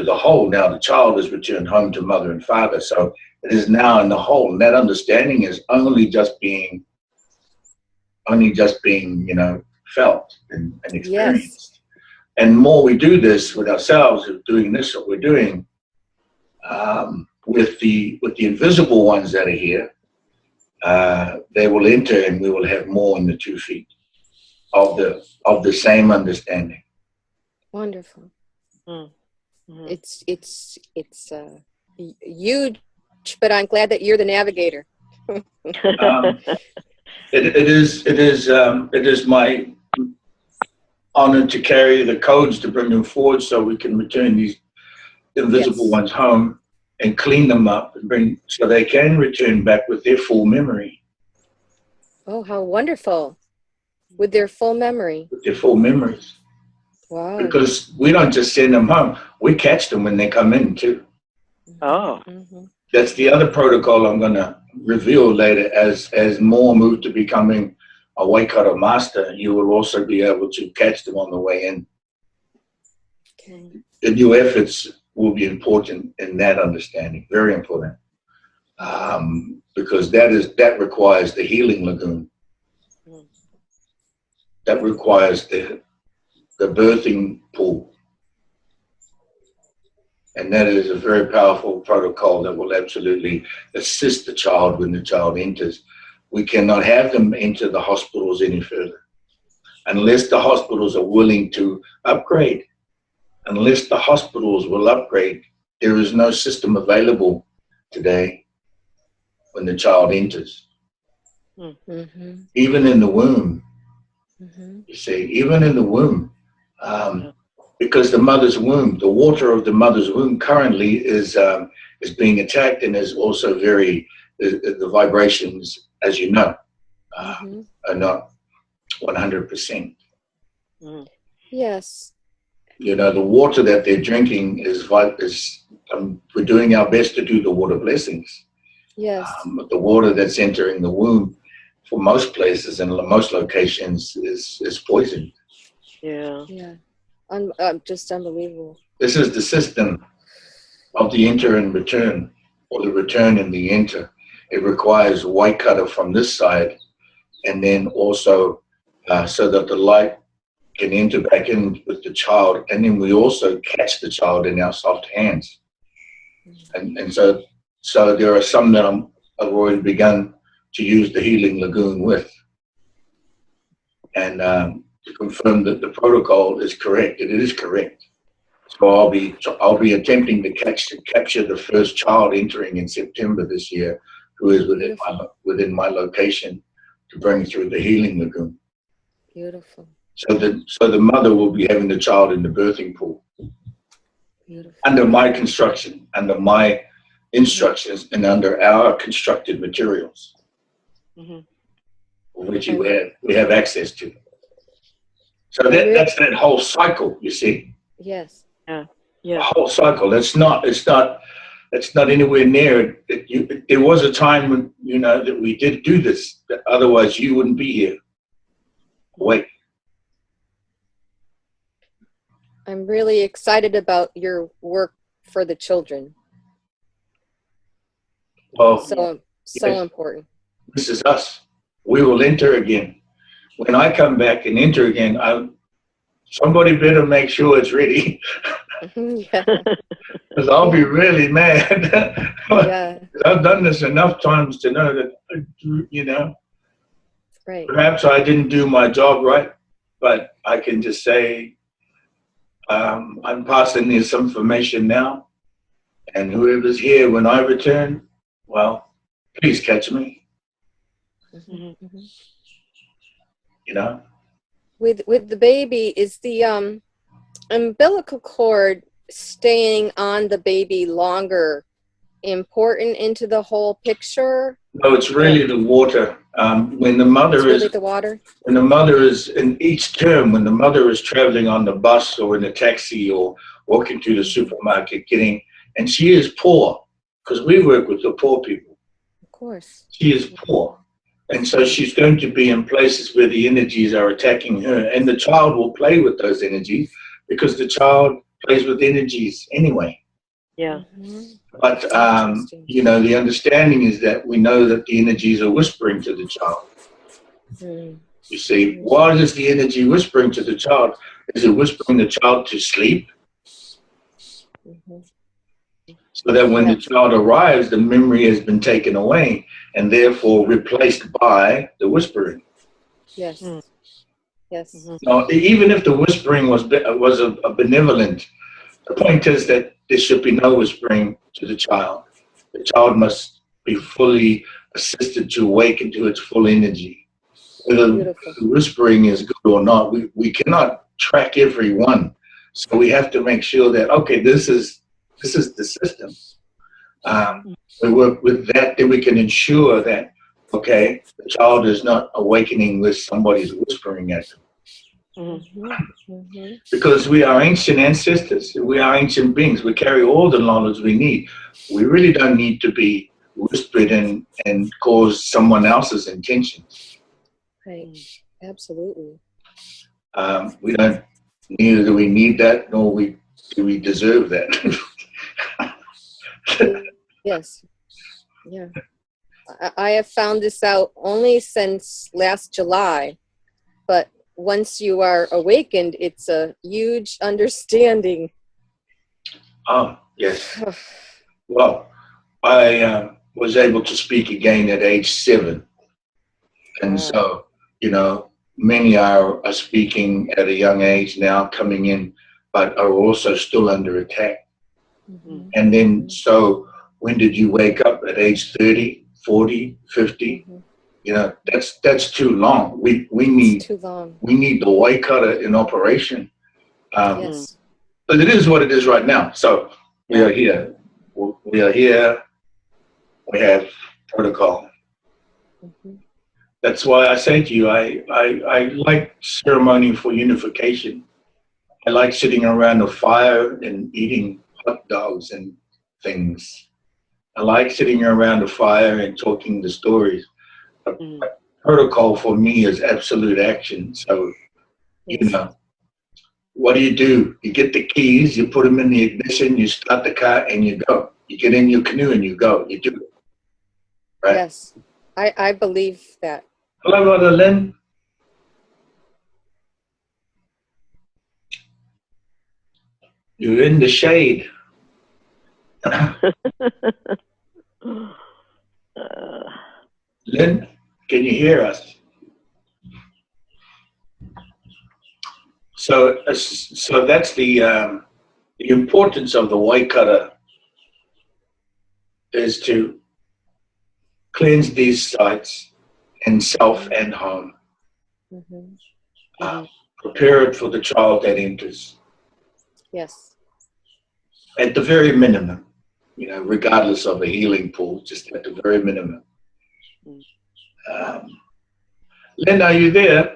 the whole. Now the child is returned home to mother and father, so it is now in the whole. And that understanding is only just being, felt and experienced. Yes. And the more we do this with ourselves, of doing this, what we're doing with the invisible ones that are here, they will enter, and we will have more in the 2 feet of the same understanding. Wonderful. Mm-hmm. It's huge, but I'm glad that you're the navigator. It is my honor to carry the codes to bring them forward, so we can return these invisible ones home and clean them up and so they can return back with their full memory. Oh, how wonderful! With their full memory. With their full memories. Wow. Because we don't just send them home; we catch them when they come in too. Oh. Mm-hmm. That's the other protocol I'm going to reveal later. As more move to becoming a Waikara master, you will also be able to catch them on the way in. Okay. And your efforts will be important in that understanding, very important, because that requires the healing lagoon. That requires the birthing pool. And that is a very powerful protocol that will absolutely assist the child when the child enters. We cannot have them enter the hospitals any further unless the hospitals are willing to upgrade. Unless the hospitals will upgrade, there is no system available today when the child enters. Mm-hmm. Even in the womb, Mm-hmm. you see, even in the womb, because the mother's womb, the water of the mother's womb currently is being attacked, and is also the vibrations, as you know, are not 100%. Yes. You know, the water that they're drinking is we're doing our best to do the water blessings. Yes. But the water that's entering the womb, for most places and most locations, is poisoned. Yeah. Yeah. Just unbelievable. This is the system of the enter and return, or the return and the enter. It requires Waikara from this side, and then also so that the light can enter back in with the child, and then we also catch the child in our soft hands. And so there are some that I've already begun to use the healing lagoon with, and to confirm that the protocol is correct. It is correct. So I'll be attempting to capture the first child entering in September this year, who is within my location, to bring through the healing lagoon. Beautiful. So the mother will be having the child in the birthing pool. Beautiful. Under my construction, under my instructions, and under our constructed materials, which we have access to. So that's that whole cycle, you see. Yes. Yeah. The whole cycle. It's not anywhere near it. There was a time when that we did do this. That otherwise, you wouldn't be here. Wait. I'm really excited about your work for the children. Well, so yes. Important. This is us. We will enter again. When I come back and enter again, somebody better make sure it's ready. Yeah. Because I'll be really mad. Yeah. I've done this enough times to know that, Right. perhaps I didn't do my job right, but I can just say, I'm passing this information now, and whoever's here when I return, well, please catch me. With the baby, is the umbilical cord staying on the baby longer important into the whole picture? No, it's really the water. When the mother really the water. When the mother is in each term, when the mother is traveling on the bus or in a taxi or walking to the supermarket, and she is poor, because we work with the poor people. Of course. She is poor. And so she's going to be in places where the energies are attacking her, and the child will play with those energies because the child plays with energies anyway. Yeah. But, you know, the understanding is that we know that the energies are whispering to the child. You see, what is the energy whispering to the child? Is it whispering the child to sleep? So that when the child arrives, the memory has been taken away and therefore replaced by the whispering. Yes. Yes. Now, even if the whispering was a benevolent, the point is that there should be no whispering to the child. The child must be fully assisted to awaken to its full energy. Whether the whispering is good or not, we cannot track every one. So we have to make sure that, okay, this is the system. We work with that, then we can ensure that, okay, the child is not awakening with somebody's whispering at them. Because we are ancient ancestors, we are ancient beings, we carry all the knowledge we need. We really don't need to be whispered and cause someone else's intentions. Right, absolutely. We don't, neither do we need that, nor do we deserve that. Yes. Yeah. I have found this out only since last July, but once you are awakened, it's a huge understanding. Oh, yes. Well, I was able to speak again at age 7. And so, you know, many are speaking at a young age now, coming in, but are also still under attack. And then, so when did you wake up? At age 30, 40, 50? You know, that's too long. We need too long. We need the Waikara in operation. Yes. But it is what it is right now. So we are here. We are here. We have protocol. That's why I say to you, I like ceremony for unification. I like sitting around a fire and eating hot dogs and things. I like sitting around a fire and talking the stories. Protocol for me is absolute action. So, you know, what do? You get the keys, you put them in the ignition, you start the car, and you go. You get in your canoe and you go. You do it. Right? Yes, I believe that. Hello, Brother Lynn. You're in the shade. Lynn, can you hear us? So that's the importance of the Waikara, is to cleanse these sites in self and home. Prepare it for the child that enters. Yes. At the very minimum, you know, regardless of a healing pool, just at the very minimum. Lynn, are you there?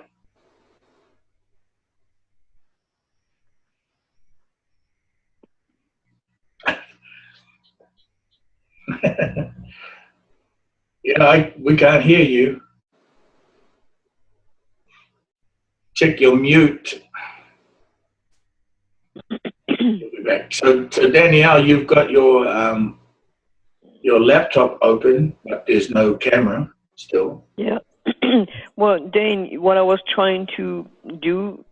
Yeah, we can't hear you. Check your mute. So Danielle, you've got your laptop open, but there's no camera still. Yeah. Well, Dane, what I was trying to do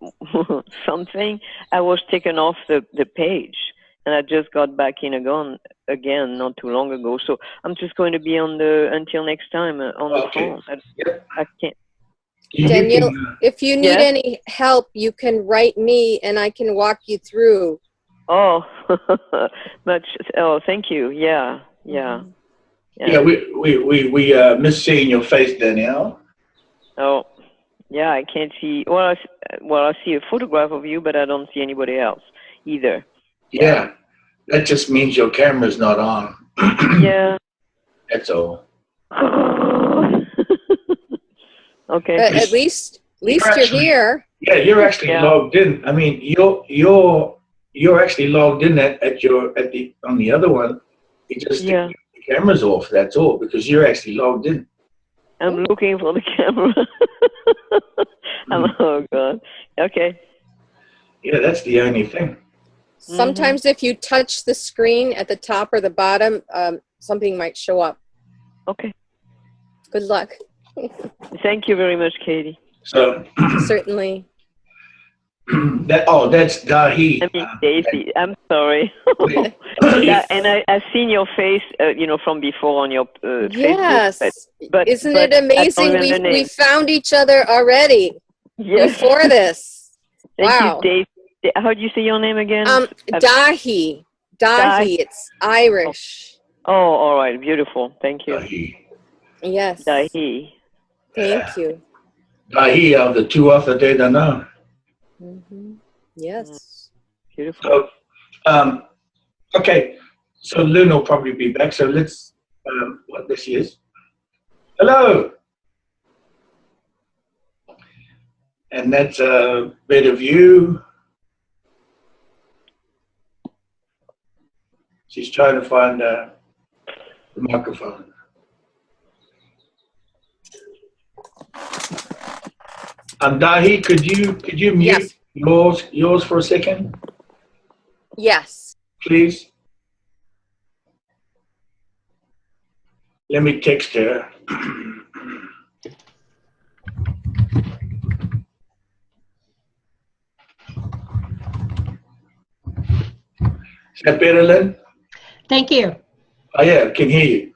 something, I was taken off the page, and I just got back in again not too long ago. So I'm just going to be on until next time on the phone. I can't. Danielle, if you need any help, you can write me, and I can walk you through. Oh, thank you. Yeah. Yeah, we miss seeing your face, Danielle. Oh, yeah, I can't see. Well, I see a photograph of you, but I don't see anybody else either. Yeah, that just means your camera's not on. Yeah. That's all. Okay. But at least you're here. Yeah, you're actually logged in. I mean, you're actually logged in on the other one. You just the camera's off. That's all, because you're actually logged in. I'm looking for the camera. Oh God. Okay. Yeah, that's the only thing. Sometimes if you touch the screen at the top or the bottom, something might show up. Okay. Good luck. Thank you very much, Katie. So Certainly. that's Dahi. I mean, Daisy. I'm sorry. And I've seen your face, from before on your Yes. Facebook. But isn't it amazing? We found each other already before this. Thank Wow. you, Daisy. How do you say your name again? Dahi. Dahi. It's Irish. Oh, all right. Beautiful. Thank you. Dahi. Yes. Dahi. Thank you. Dahi of the two of the day now. Yes. Beautiful. So, okay. So Lynn will probably be back. So let's, there she is. Hello. And that's a bit of you. She's trying to find the microphone. Dahi, could you mute yours for a second? Yes. Please. Let me text her. Is that better, Lynn? Thank you. Oh yeah, I can hear you.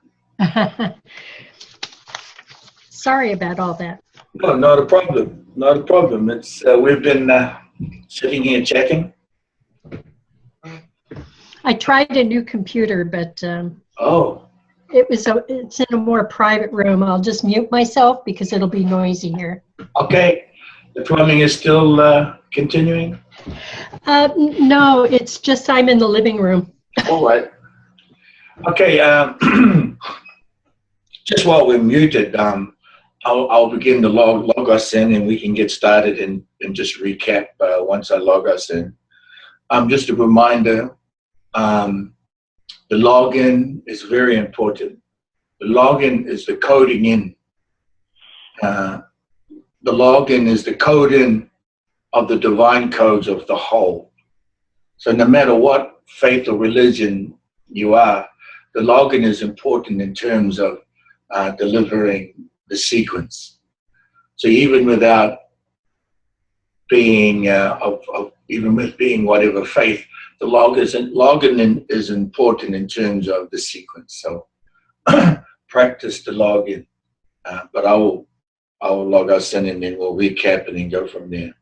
Sorry about all that. No, not a problem. Not a problem. It's we've been sitting here chatting. I tried a new computer, but it's in a more private room. I'll just mute myself because it'll be noisy here. Okay. The plumbing is still continuing? No, it's just I'm in the living room. All right. Okay. Just while we're muted, I'll begin to log us in, and we can get started and just recap once I log us in. Just a reminder, the login is very important. The login is the coding in. The login is the code in of the divine codes of the whole. So no matter what faith or religion you are, the login is important in terms of delivering the sequence. So even without being, even with being whatever faith, the login is important in terms of the sequence. So practice the login, but I will log us in and then we'll recap and then go from there.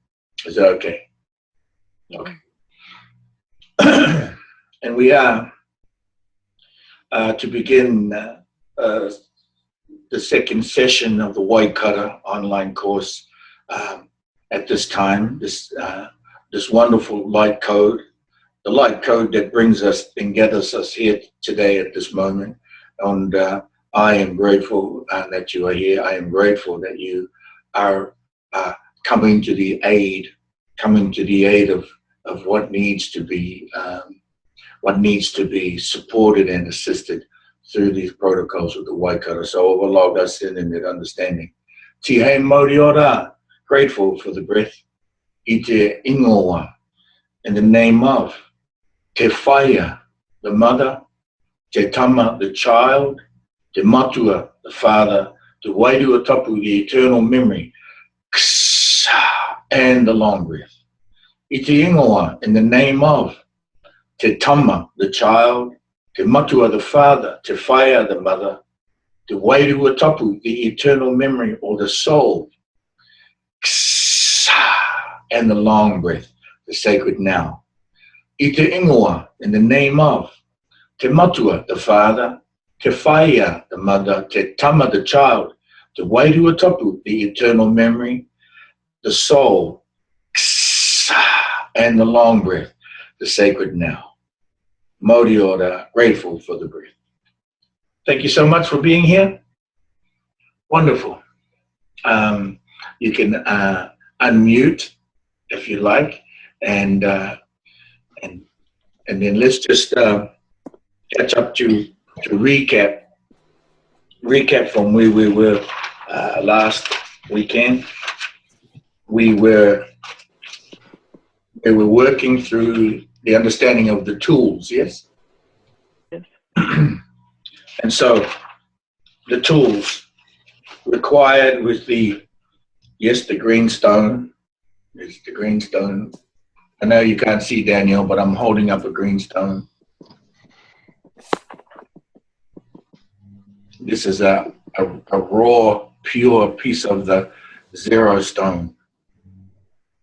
Is that okay? Okay. And we are to begin the second session of the Waikara online course at this time. This wonderful light code, the light code that brings us and gathers us here today at this moment. And I am grateful that you are here. I am grateful that you are coming to the aid of what needs to be supported and assisted through these protocols of the Waikara. So overlog us in that understanding. Tihe Moriora, grateful for the breath. Ite Ingoa, in the name of Te Whaia, the mother, Te Tama, the child, Te Matua, the father, Te Wairua Tapu, the eternal memory, and the long breath. Ite Ingoa, in the name of Te Tama, the child, Te Matua, the father, Te Whaia, the mother, Te Wairua Tapu, the eternal memory or the soul, and the long breath, the sacred now. Ite Ingoa, in the name of Te Matua, the father, Te Whaia, the mother, Te Tama, the child, Te Wairua Tapu, the eternal memory, the soul, and the long breath, the sacred now. Moriora, grateful for the breath. Thank you so much for being here. Wonderful. You can unmute if you like, and then let's just catch up to recap from where we were last weekend. We were where we're working through the understanding of the tools, yes? Yes. And so the tools required with the green stone. There's the green stone. I know you can't see Daniel, but I'm holding up a green stone. This is a raw, pure piece of the zero stone.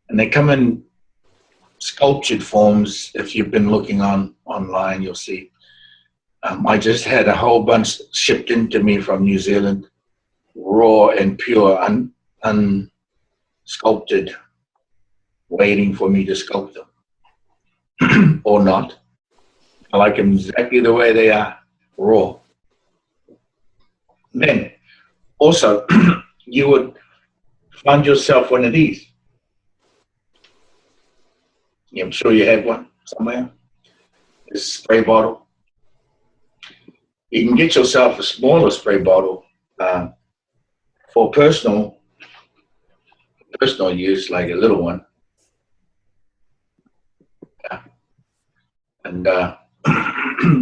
And they come in sculptured forms. If you've been looking online, you'll see. I just had a whole bunch shipped into me from New Zealand, raw and pure, unsculpted, waiting for me to sculpt them. Or not. I like them exactly the way they are, raw. Then, also, you would find yourself one of these. I'm sure you have one somewhere. This spray bottle. You can get yourself a smaller spray bottle for personal use, like a little one. Yeah. And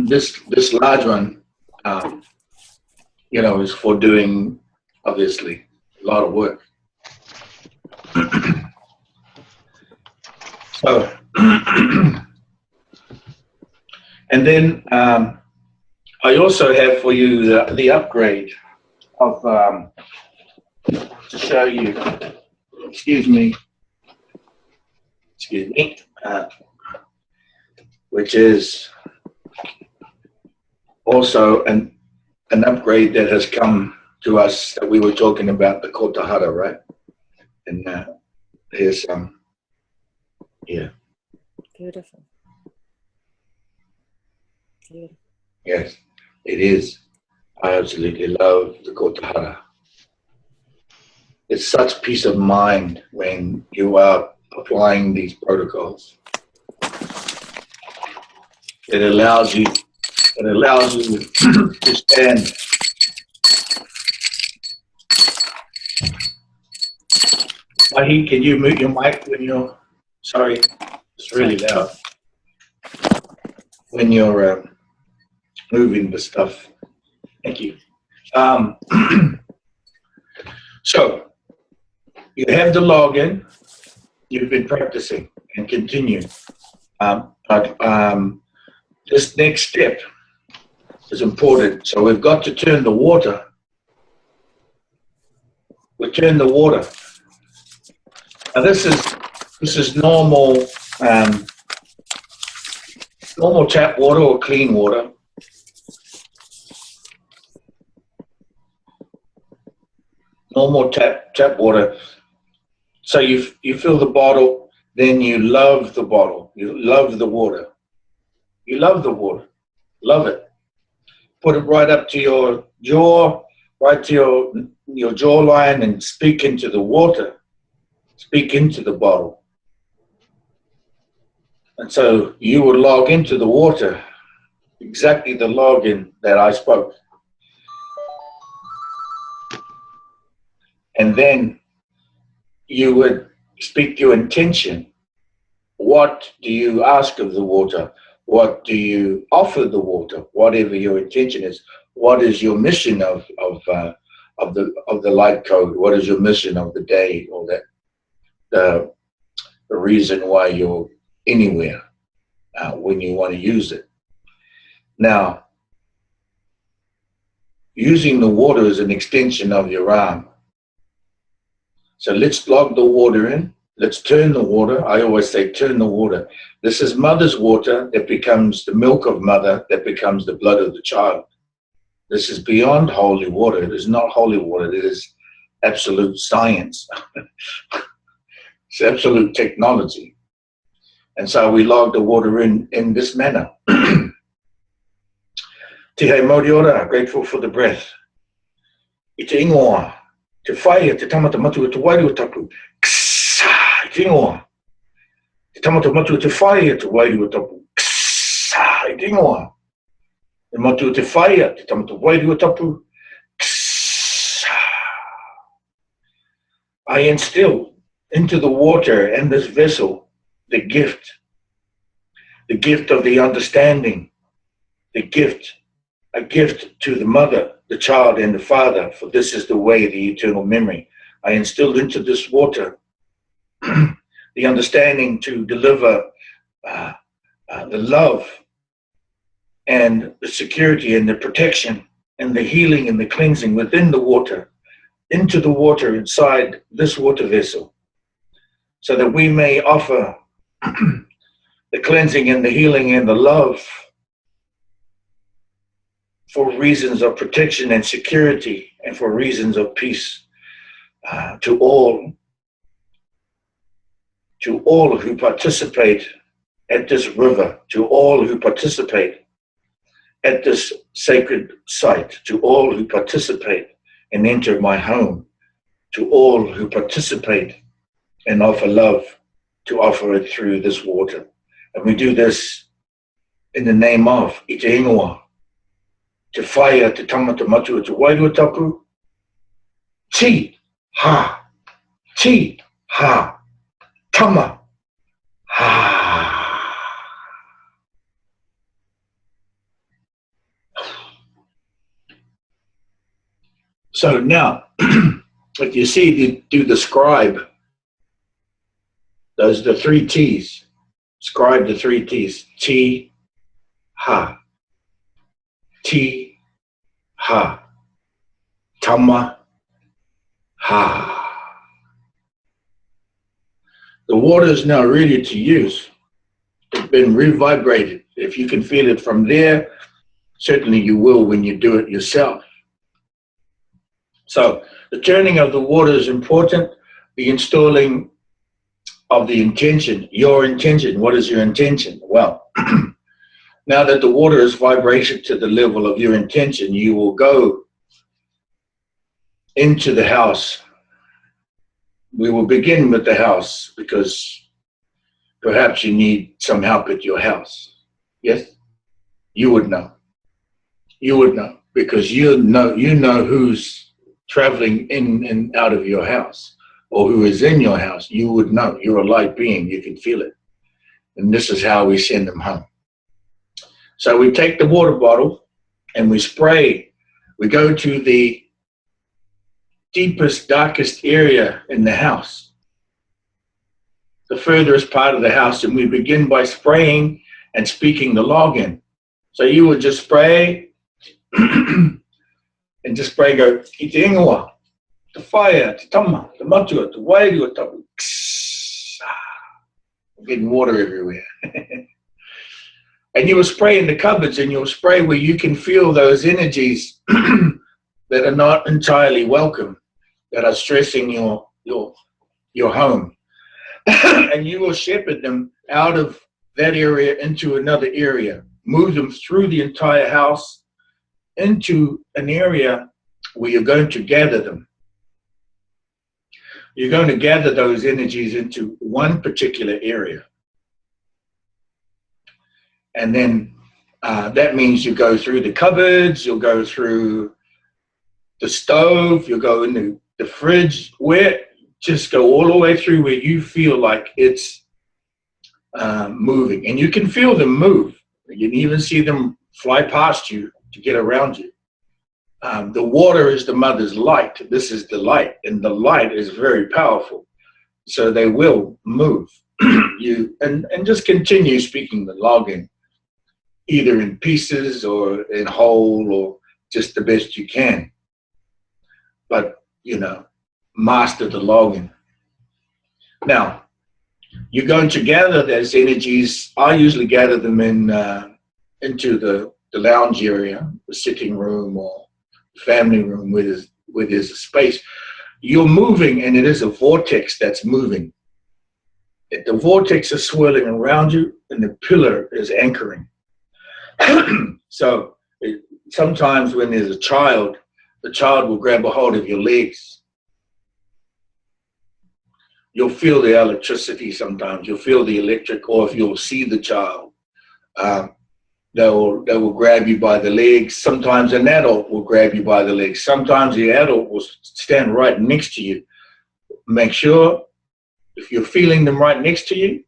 this large one, is for doing, obviously, a lot of work. So, and then I also have for you the upgrade of, to show you, excuse me, which is also an upgrade that has come to us that we were talking about, the kotahara, right? And here's some, yeah. Beautiful. Beautiful. Yes, it is. I absolutely love the kotahara. It's such peace of mind when you are applying these protocols. It allows you to stand. Mahi, can you mute your mic when you're, sorry, it's really loud. When you're moving the stuff. Thank you. So, you have the login, you've been practicing and continue. But this next step is important. So we've got to turn the water. We turn the water. Now this is normal normal tap water or clean water. Normal tap water. So you fill the bottle, then you love the bottle. You love the water. You love the water. Love it. Put it right up to your jaw, right to your jawline, and speak into the water. Speak into the bottle. And so you will log into the water, exactly the login that I spoke. And then you would speak your intention. What do you ask of the water? What do you offer the water? Whatever your intention is. What is your mission of the light code? What is your mission of the day, or the reason why you're anywhere when you want to use it? Now, using the water is an extension of your arm. So let's log the water in. Let's turn the water. I always say turn the water. This is mother's water that becomes the milk of mother, that becomes the blood of the child. This is beyond holy water. It is not holy water. It is absolute science. It's absolute technology. And so we log the water in this manner. Te hei mauri ora, grateful for the breath. I te ingoa, te whai, te tamata matu, te wairu tapu. Ksa, I te ingoa. Te tamata matu, te whai, te wairu tapu. Ksa, I te ingoa. Te matu, te whai, te tamata wairu tapu. Ksa. I instill into the water and this vessel the gift of the understanding, a gift to the mother, the child, and the father, for this is the way, the eternal memory. I instilled into this water the understanding to deliver the love and the security and the protection and the healing and the cleansing within the water, into the water inside this water vessel, so that we may offer the cleansing and the healing and the love for reasons of protection and security and for reasons of peace to all who participate at this river, to all who participate at this sacred site, to all who participate and enter my home, to all who participate and offer love, to offer it through this water. And we do this in the name of Ite Ingoa, Te Whaia, Te Tama, Te Matua, Te Wairua Tapu, Ti Ha, Tama, Ha. So now, if you see, you do the scribe, those are the 3 T's. Scribe the 3 T's. Ti, Ha, Tama, Ha. The water is now ready to use. It's been revibrated. If you can feel it from there, certainly you will when you do it yourself. So the turning of the water is important. The installing of the intention, your intention. What is your intention? Well, now that the water is vibration to the level of your intention, you will go into the house. We will begin with the house because perhaps you need some help at your house. Yes? You would know. You would know because you know who's traveling in and out of your house or who is in your house. You would know. You're a light being. You can feel it. And this is how we send them home. So we take the water bottle and we spray. We go to the deepest, darkest area in the house, the furthest part of the house, and we begin by spraying and speaking the login. So you would just spray and just spray, go, Ite Ingoa, Te Whaia, Te Tama, Te Matua, Te Wairua Tapu. Getting water everywhere. And you will spray in the cupboards, and you'll spray where you can feel those energies that are not entirely welcome, that are stressing your home. And you will shepherd them out of that area into another area, move them through the entire house into an area where you're going to gather them. You're going to gather those energies into one particular area. And then that means you go through the cupboards, you'll go through the stove, you'll go into the fridge, just go all the way through where you feel like it's moving. And you can feel them move. You can even see them fly past you to get around you. The water is the mother's light. This is the light, and the light is very powerful. So they will move. And just continue speaking the login, either in pieces or in whole or just the best you can. But, master the login. Now, you're going to gather those energies. I usually gather them into the lounge area, the sitting room or family room where there's a space. You're moving, and it is a vortex that's moving. The vortex is swirling around you, and the pillar is anchoring. So sometimes when there's a child, the child will grab a hold of your legs. You'll feel the electricity sometimes. You'll feel the electric, or if you'll see the child, they will grab you by the legs. Sometimes an adult will grab you by the legs. Sometimes the adult will stand right next to you. Make sure if you're feeling them right next to you,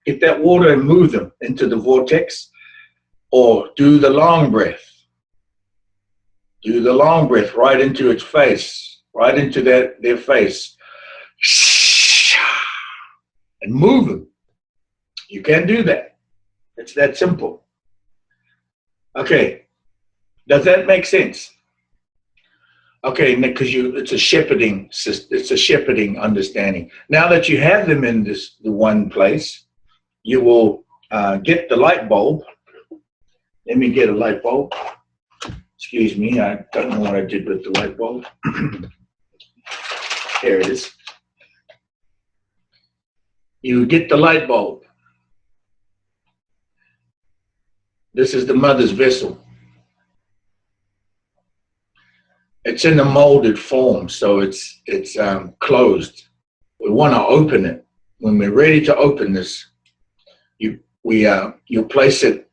Get that water and move them into the vortex, or do the long breath. Do the long breath right into its face, right into their face. And move them. You can do that. It's that simple. Okay. Does that make sense? Okay, because it's a shepherding understanding. Now that you have them in the one place, you will get the light bulb. Let me get a light bulb. Excuse me, I don't know what I did with the light bulb. There it is. You get the light bulb. This is the mother's vessel. It's in a molded form, so it's closed. We want to open it. When we're ready to open this, you place it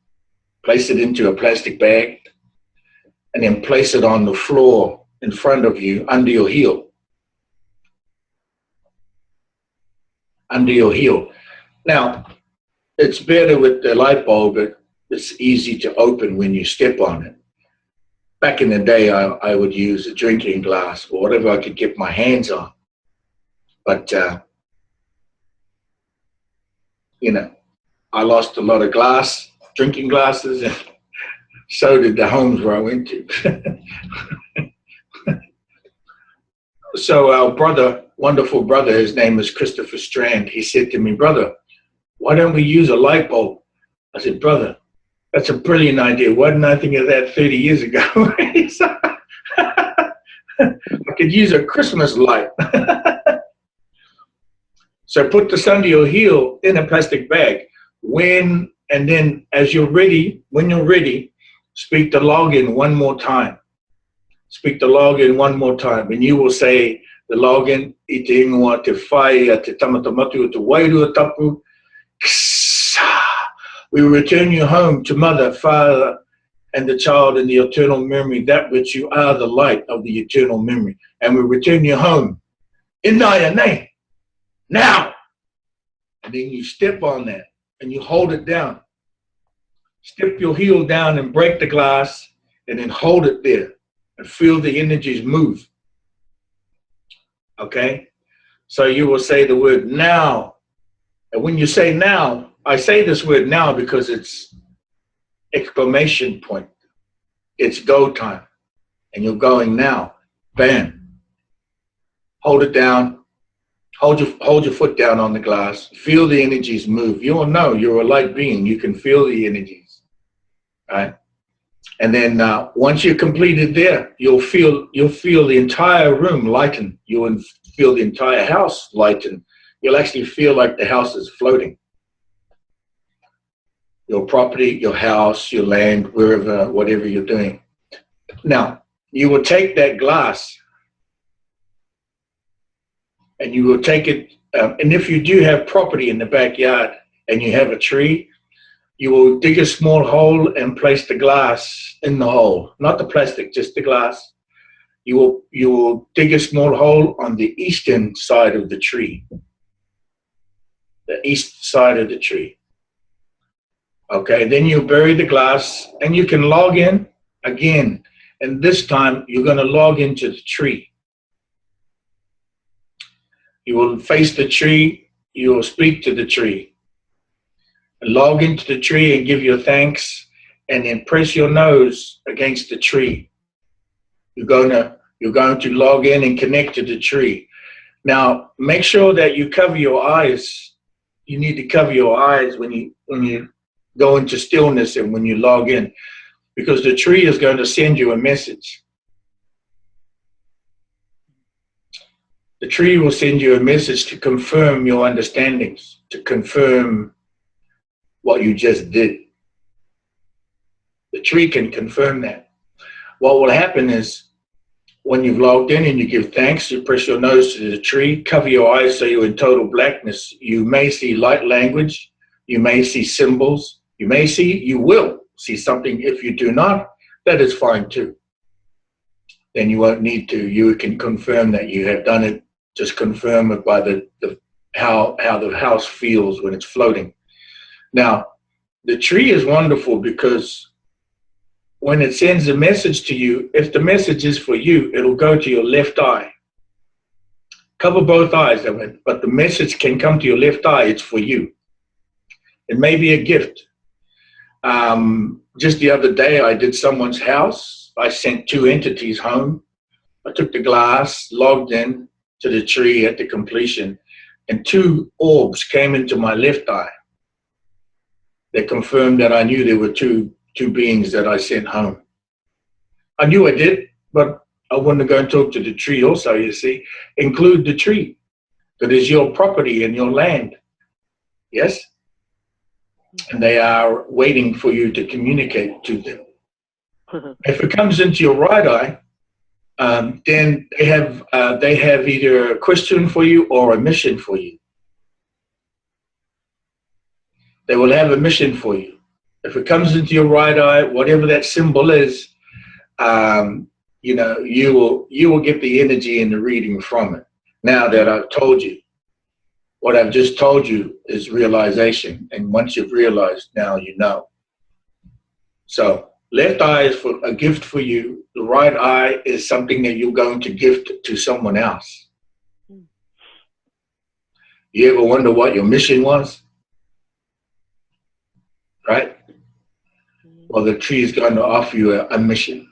into a plastic bag, and then place it on the floor in front of you, under your heel. Under your heel. Now, it's better with the light bulb, but it's easy to open when you step on it. Back in the day, I would use a drinking glass or whatever I could get my hands on. But, I lost a lot of drinking glasses, and so did the homes where I went to. So our brother, wonderful brother, his name is Christopher Strand, he said to me, "Brother, why don't we use a light bulb?" I said, "Brother, that's a brilliant idea. Why didn't I think of that 30 years ago?" I could use a Christmas light. So put this under your heel in a plastic bag. And then as you're ready, when you're ready, speak the login one more time. Speak the login one more time. And you will say the login, ite ingoa te whai a te tamatamatu o te wairua tapu. We return you home to Mother, Father, and the child in the eternal memory, that which you are, the light of the eternal memory. And we return you home. Inaya name. Now. And then you step on that and you hold it down. Step your heel down and break the glass, and then hold it there and feel the energies move. Okay? So you will say the word now. And when you say now, I say this word now because it's exclamation point. It's go time. And you're going now. Bam. Hold it down. Hold your foot down on the glass. Feel the energies move. You will know you're a light being. You can feel the energies. Right? And then once you're completed there, you'll feel the entire room lighten. You'll feel the entire house lighten. You'll actually feel like the house is floating. Your property, your house, your land, wherever, whatever you're doing. Now, you will take that glass and you will take it, and if you do have property in the backyard and you have a tree, you will dig a small hole and place the glass in the hole, not the plastic, just the glass. You will dig a small hole on the eastern side of the tree, the east side of the tree. Okay, then you bury the glass and you can log in again. And this time you're going to log into the tree. You will face the tree. You will speak to the tree. Log into the tree and give your thanks, and then press your nose against the tree. You're going to log in and connect to the tree. Now, make sure that you cover your eyes. You need to cover your eyes when you go into stillness and when you log in, because the tree is going to send you a message. The tree will send you a message to confirm your understandings, to confirm what you just did. The tree can confirm that. What will happen is when you've logged in and you give thanks, you press your nose to the tree, cover your eyes so you're in total blackness. You may see light language. You may see symbols. You will see something. If you do not, that is fine too. Then you won't need to. You can confirm that you have done it. Just confirm it by how the house feels when it's floating. Now, the tree is wonderful because when it sends a message to you, if the message is for you, it'll go to your left eye. Cover both eyes of it, but the message can come to your left eye. It's for you. It may be a gift. Just the other day, I did someone's house. I sent 2 entities home. I took the glass, logged in to the tree at the completion, and 2 orbs came into my left eye. They confirmed that I knew there were two beings that I sent home. I knew I did, but I wanted to go and talk to the tree also, you see. Include the tree. That is your property and your land. Yes? And they are waiting for you to communicate to them. If it comes into your right eye, then they have either a question for you or a mission for you. They will have a mission for you. If it comes into your right eye, whatever that symbol is, you know, you will get the energy and the reading from it. Now that I've told you, what I've just told you is realization. And once you've realized, now you know. So left eye is for a gift for you. The right eye is something that you're going to gift to someone else. You ever wonder what your mission was? Right? Well, the tree is going to offer you a mission.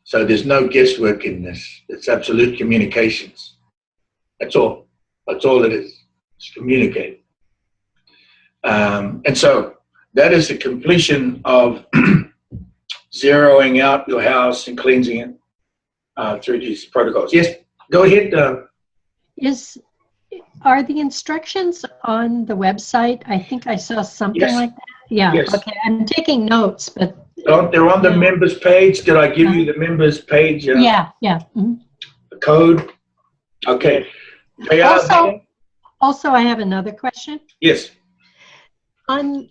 So there's no guesswork in this. It's absolute communications. That's all. That's all it is. It's communicate. And so that is the completion of zeroing out your house and cleansing it through these protocols. Yes, go ahead. Are the instructions on the website? I think I saw something like that. Yeah. Yes. Okay. I'm taking notes, but they're on the members page. Did I give you the members page? Yeah. Mm-hmm. The code. Okay. They Also, I have another question. Yes. On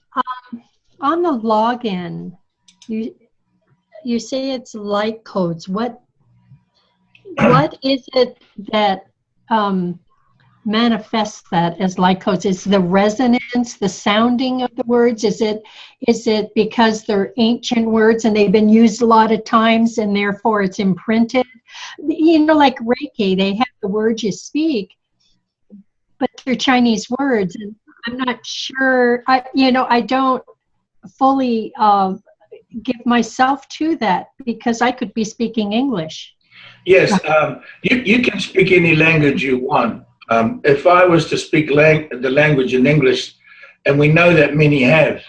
the login, you say it's light codes. What is it that manifests that as light codes? Is the resonance, the sounding of the words? Is it because they're ancient words and they've been used a lot of times and therefore it's imprinted? You know, like Reiki, they have the words you speak, but they're Chinese words, and I'm not sure. I don't fully give myself to that because I could be speaking English. Yes, you can speak any language you want. If I was to speak the language in English, and we know that many have,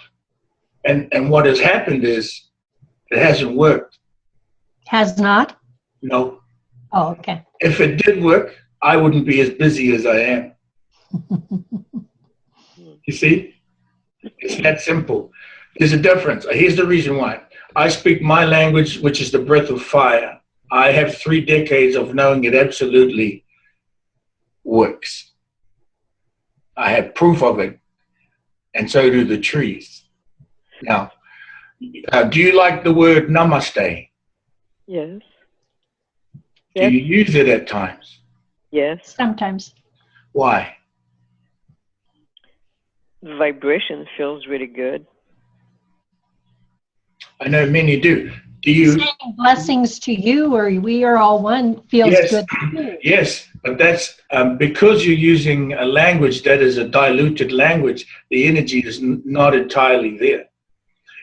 and what has happened is it hasn't worked. Has not? No. Oh, okay. If it did work, I wouldn't be as busy as I am. You see? It's that simple. There's a difference. Here's the reason why. I speak my language, which is the breath of fire. I have 3 decades of knowing it absolutely works. I have proof of it, and so do the trees. Now, do you like the word namaste? Yes. Do you use it at times? Yes. Sometimes. Why? The vibration feels really good. I know many do. Do you? Saying blessings to you, or we are all one, feels good. Yes, but that's because you're using a language that is a diluted language. The energy is not entirely there.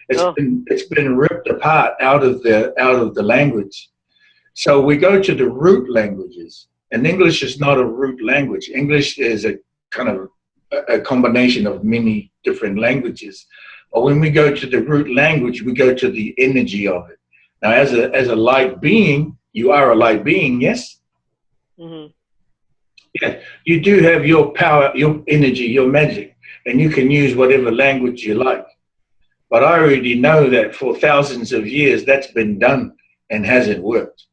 It's been ripped apart out of the language. So we go to the root languages, and English is not a root language. English is a kind of a combination of many different languages. But when we go to the root language, we go to the energy of it. Now, as a light being, you are a light being, yes? Mm-hmm. Yeah, you do have your power, your energy, your magic, and you can use whatever language you like. But I already know that for thousands of years, that's been done and hasn't worked.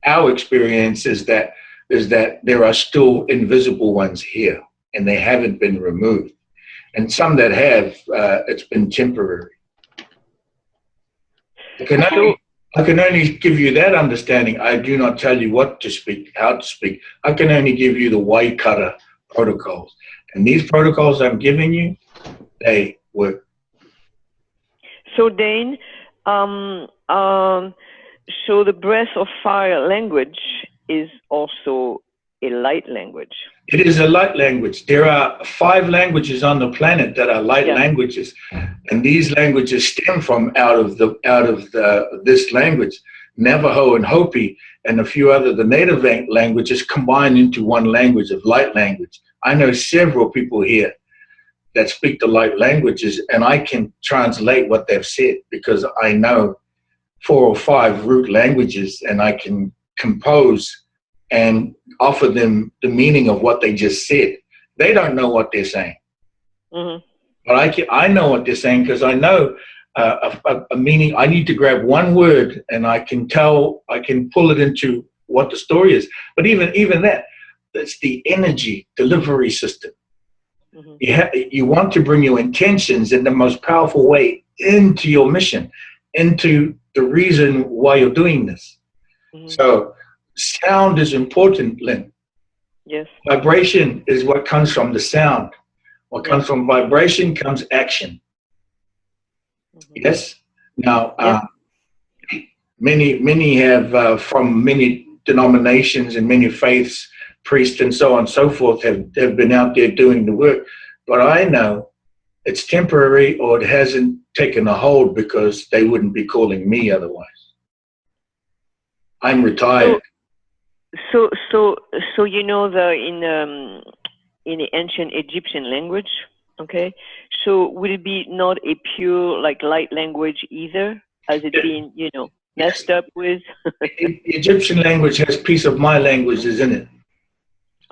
Our experience is that there are still invisible ones here, and they haven't been removed. And some that have, it's been temporary. I can only give you that understanding. I do not tell you what to speak, how to speak. I can only give you the Waikara protocols. And these protocols I'm giving you, they work. So Dane, so the breath of fire language is also a light language. It is a light language. There are 5 languages on the planet that are light languages, and these languages stem from out of this language. Navajo and Hopi and a few other the native languages combine into one language of light language. I know several people here that speak the light languages, and I can translate what they've said because I know 4 or 5 root languages, and I can compose and offer them the meaning of what they just said. They don't know what they're saying. Mm-hmm. But I know what they're saying because I know a meaning. I need to grab one word and I can pull it into what the story is. But even that's the energy delivery system. Mm-hmm. You want to bring your intentions in the most powerful way into your mission, into the reason why you're doing this. Mm-hmm. So sound is important, Lynn. Yes. Vibration is what comes from the sound. What comes from vibration comes action. Mm-hmm. Yes. Now, many have from many denominations and many faiths, priests and so on and so forth have been out there doing the work. But I know it's temporary, or it hasn't taken a hold because they wouldn't be calling me otherwise. I'm retired. So you know in the ancient Egyptian language, okay? So would it be not a pure like light language either? Has it been, messed up with? The Egyptian language has piece of my languages in it.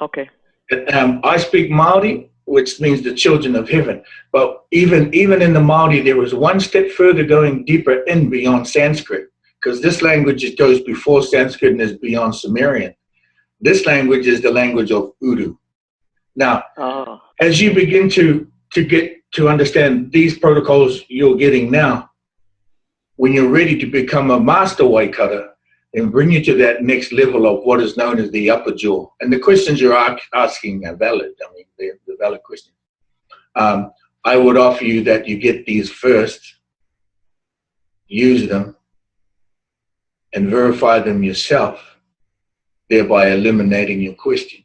Okay. I speak Maori, which means the children of heaven. But even in the Maori, there was one step further going deeper in beyond Sanskrit, because this language goes before Sanskrit and is beyond Sumerian. This language is the language of Urdu. Now, as you begin to get to understand these protocols you're getting now, when you're ready to become a master Waikara and bring you to that next level of what is known as the upper jaw. And the questions you're asking are valid. I mean, they're valid questions. I would offer you that you get these first, use them, and verify them yourself, thereby eliminating your question.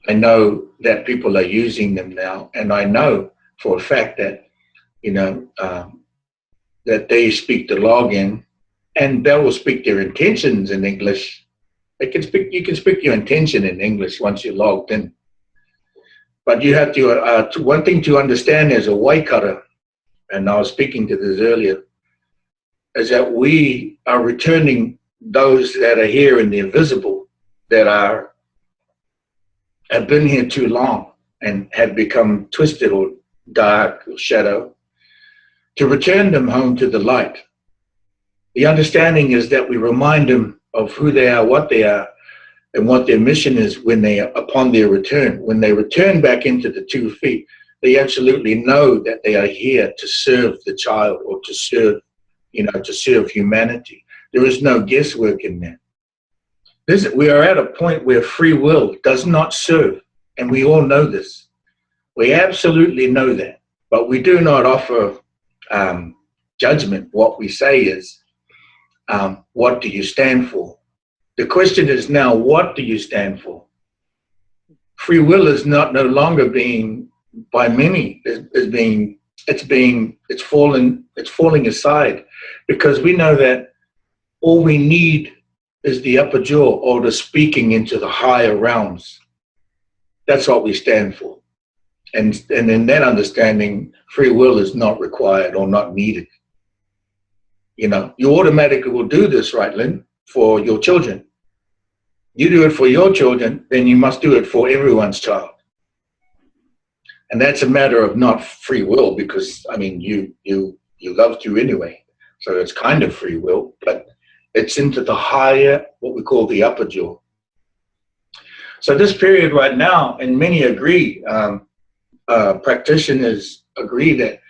I know that people are using them now, and I know for a fact that, that they speak the login, and they will speak their intentions in English. You can speak your intention in English once you're logged in. But you have to, one thing to understand as a Waikara, and I was speaking to this earlier, is that we are returning those that are here in the invisible, that have been here too long and have become twisted or dark or shadow, to return them home to the light. The understanding is that we remind them of who they are, what they are, and what their mission is when they are upon their return. When they return back into the 2 feet, they absolutely know that they are here to serve the child or to serve, to serve humanity. There is no guesswork in that. We are at a point where free will does not serve, and we all know this. We absolutely know that, but we do not offer judgment. What we say is, what do you stand for? The question is now, what do you stand for? Free will is no longer being, by many, it's falling aside, because we know that all we need is the upper jaw, or the speaking into the higher realms. That's what we stand for. And in that understanding, free will is not required or not needed. You automatically will do this, right, Lynn, for your children. You do it for your children, then you must do it for everyone's child. And that's a matter of not free will, because, you love to anyway. So it's kind of free will, but it's into the higher, what we call the upper jaw. So this period right now, and many agree, practitioners agree that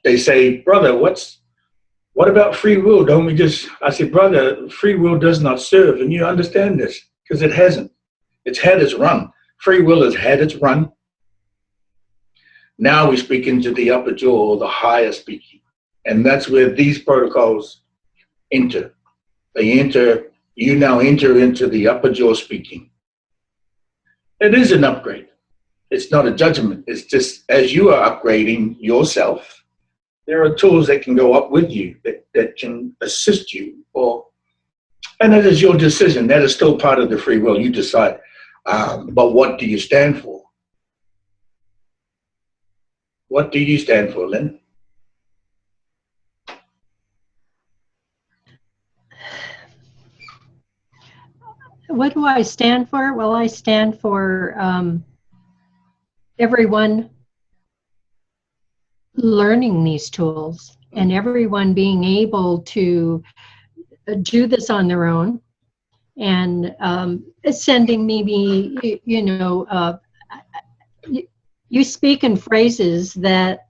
they say, brother, what about free will? I say, brother, free will does not serve. And you understand this, because it hasn't. It's had its run. Free will has had its run. Now we speak into the upper jaw, or the higher speaking. And that's where these protocols enter. You now enter into the upper jaw speaking. It is an upgrade. It's not a judgment. It's just as you are upgrading yourself, there are tools that can go up with you that can assist you. And that is your decision. That is still part of the free will. You decide. But what do you stand for? What do you stand for, Lynn? What do I stand for? Well, I stand for everyone learning these tools and everyone being able to do this on their own, and sending maybe, you speak in phrases that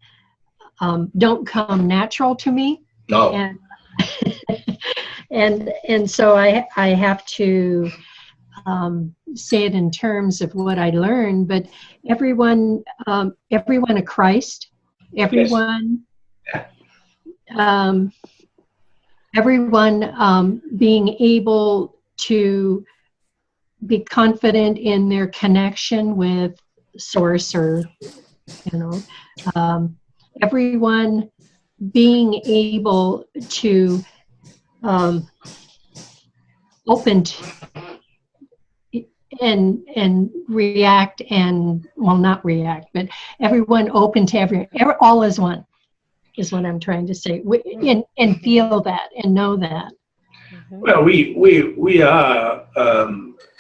don't come natural to me. No. And so I have to say it in terms of what I learned, but everyone of Christ, everyone, everyone being able to be confident in their connection with Source, or everyone being able to open and react, and well, not react, but everyone open to all is one, is what I'm trying to say, and feel that and know that. Well, we are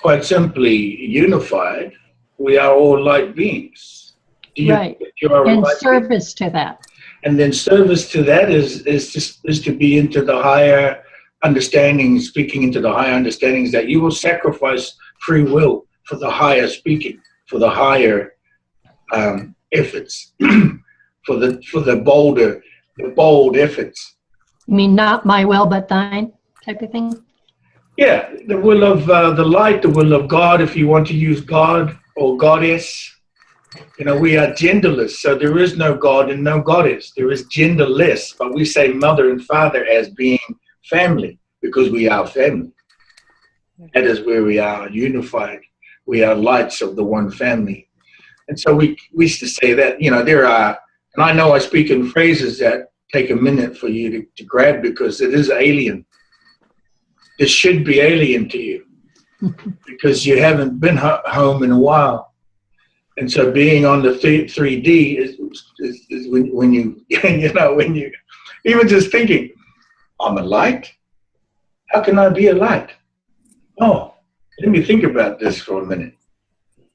quite simply unified. We are all light beings. Right. And service to that. And then service to that is to be into the higher understandings, speaking into the higher understandings, that you will sacrifice free will for the higher speaking, for the higher efforts, for the bold efforts. You mean not my will but thine type of thing? Yeah, the will of the light, the will of God, if you want to use God or goddess. We are genderless, so there is no God and no goddess. There is genderless, but we say mother and father as being family, because we are family. That is where we are unified. We are lights of the one family. And so we used to say that, there are, and I know I speak in phrases that take a minute for you to grab, because it is alien. This should be alien to you because you haven't been home in a while. And so being on the 3D is when you, when you, even just thinking, I'm a light? How can I be a light? Oh, let me think about this for a minute,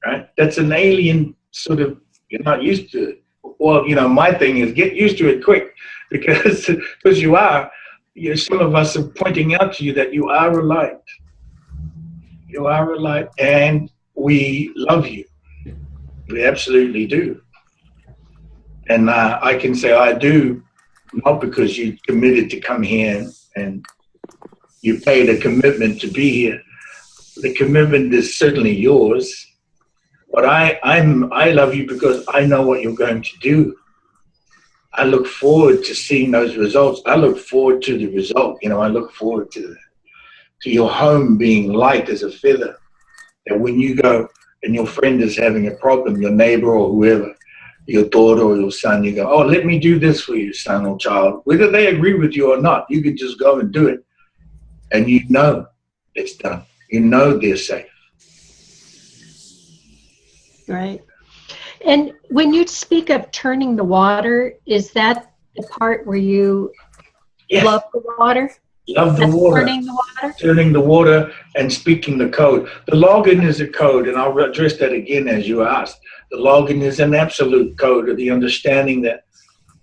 right? That's an alien sort of, you're not used to it. Well, my thing is get used to it quick, because you are, some of us are pointing out to you that you are a light. You are a light, and we love you. We absolutely do. And I can say I do, not because you committed to come here and you paid a commitment to be here. The commitment is certainly yours, but I love you because I know what you're going to do. I look forward to seeing those results. I look forward to the result. I look forward to your home being light as a feather. That when you go and your friend is having a problem, your neighbor or whoever, your daughter or your son, you go, oh, let me do this for you, son or child. Whether they agree with you or not, you can just go and do it. And you know it's done. You know they're safe. Right. And when you speak of turning the water, is that the part where you love the water? Love the water. Turning the water? Turning the water and speaking the code. The login is a code, and I'll address that again as you asked. The login is an absolute code of the understanding that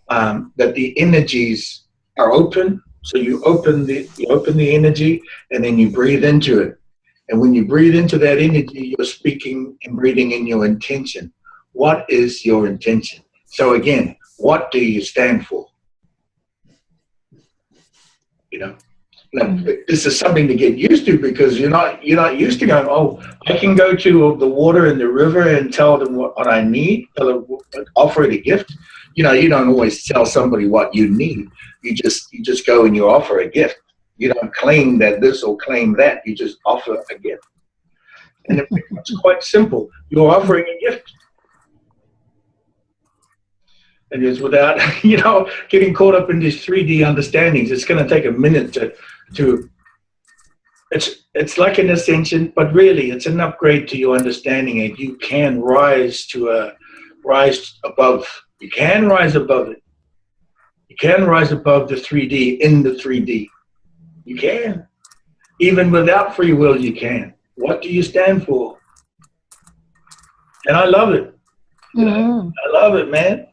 that the energies are open. So you open the energy, and then you breathe into it. And when you breathe into that energy, you're speaking and breathing in your intention. What is your intention? So again, what do you stand for? Now, this is something to get used to, because you're not used to going, oh, I can go to the water and the river and tell them what I need, offer it a gift. You don't always tell somebody what you need. You just go and you offer a gift. You don't claim that this or claim that. You just offer a gift. And it's quite simple. You're offering a gift. And it's without, getting caught up in these 3D understandings. It's going to take a minute to it's like an ascension, but really it's an upgrade to your understanding, and you can rise above. You can rise above it. You can rise above the 3D in the 3D. You can. Even without free will, you can. What do you stand for? And I love it. I love it, man.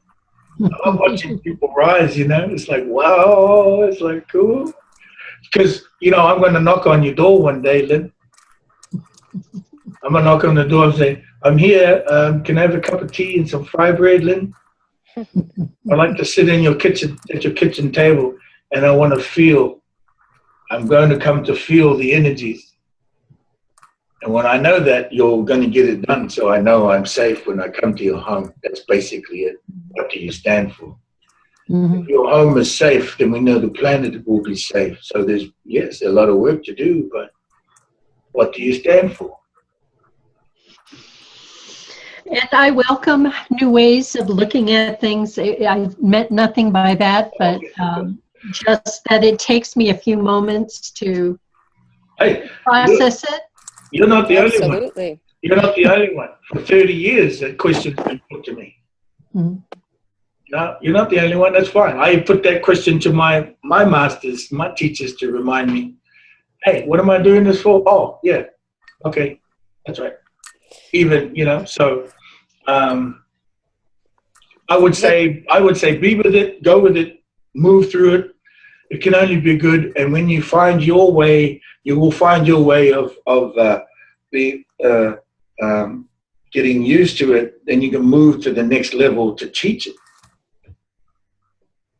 I love watching people rise, It's like, wow, it's like cool. Because, I'm going to knock on your door one day, Lynn. I'm going to knock on the door and say, I'm here. Can I have a cup of tea and some fry bread, Lynn? I like to sit in your kitchen, at your kitchen table, and I want to feel. I'm going to come to feel the energies. And when I know that, you're going to get it done, so I know I'm safe when I come to your home. That's basically it. What do you stand for? If your home is safe, then we know the planet will be safe. So there's a lot of work to do, but what do you stand for? And I welcome new ways of looking at things. I meant nothing by that, but just that it takes me a few moments to process it. You're not the only one. Absolutely. You're not the only one. For 30 years, that question's been put to me. No, you're not the only one. That's fine. I put that question to my masters, my teachers, to remind me, hey, what am I doing this for? Oh, yeah. Okay. That's right. Even, so I would say be with it, go with it, move through it. It can only be good. And when you find your way, you will find your way of getting used to it. Then you can move to the next level to teach it.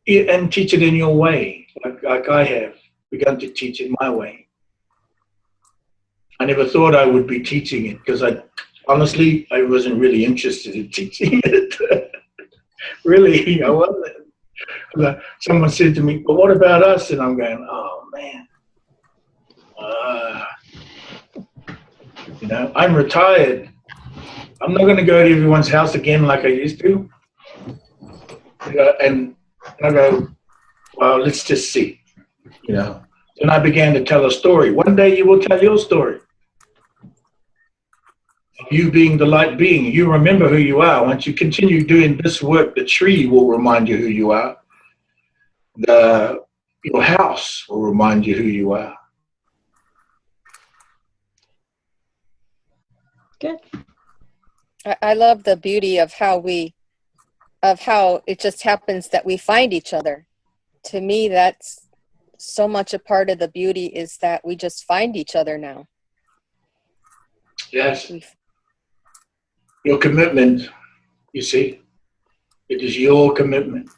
And teach it in your way, like I have begun to teach it my way. I never thought I would be teaching it, because honestly, I wasn't really interested in teaching it. Really, I wasn't. Someone said to me, but what about us? And I'm going, oh, man. I'm retired. I'm not going to go to everyone's house again like I used to. And I go, well, let's just see. Then I began to tell a story. One day you will tell your story. You being the light being, you remember who you are. Once you continue doing this work, the tree will remind you who you are. Your house will remind you who you are. Good. I love the beauty of how it just happens that we find each other. To me, that's so much a part of the beauty, is that we just find each other now. Yes. Your commitment, you see, it is your commitment.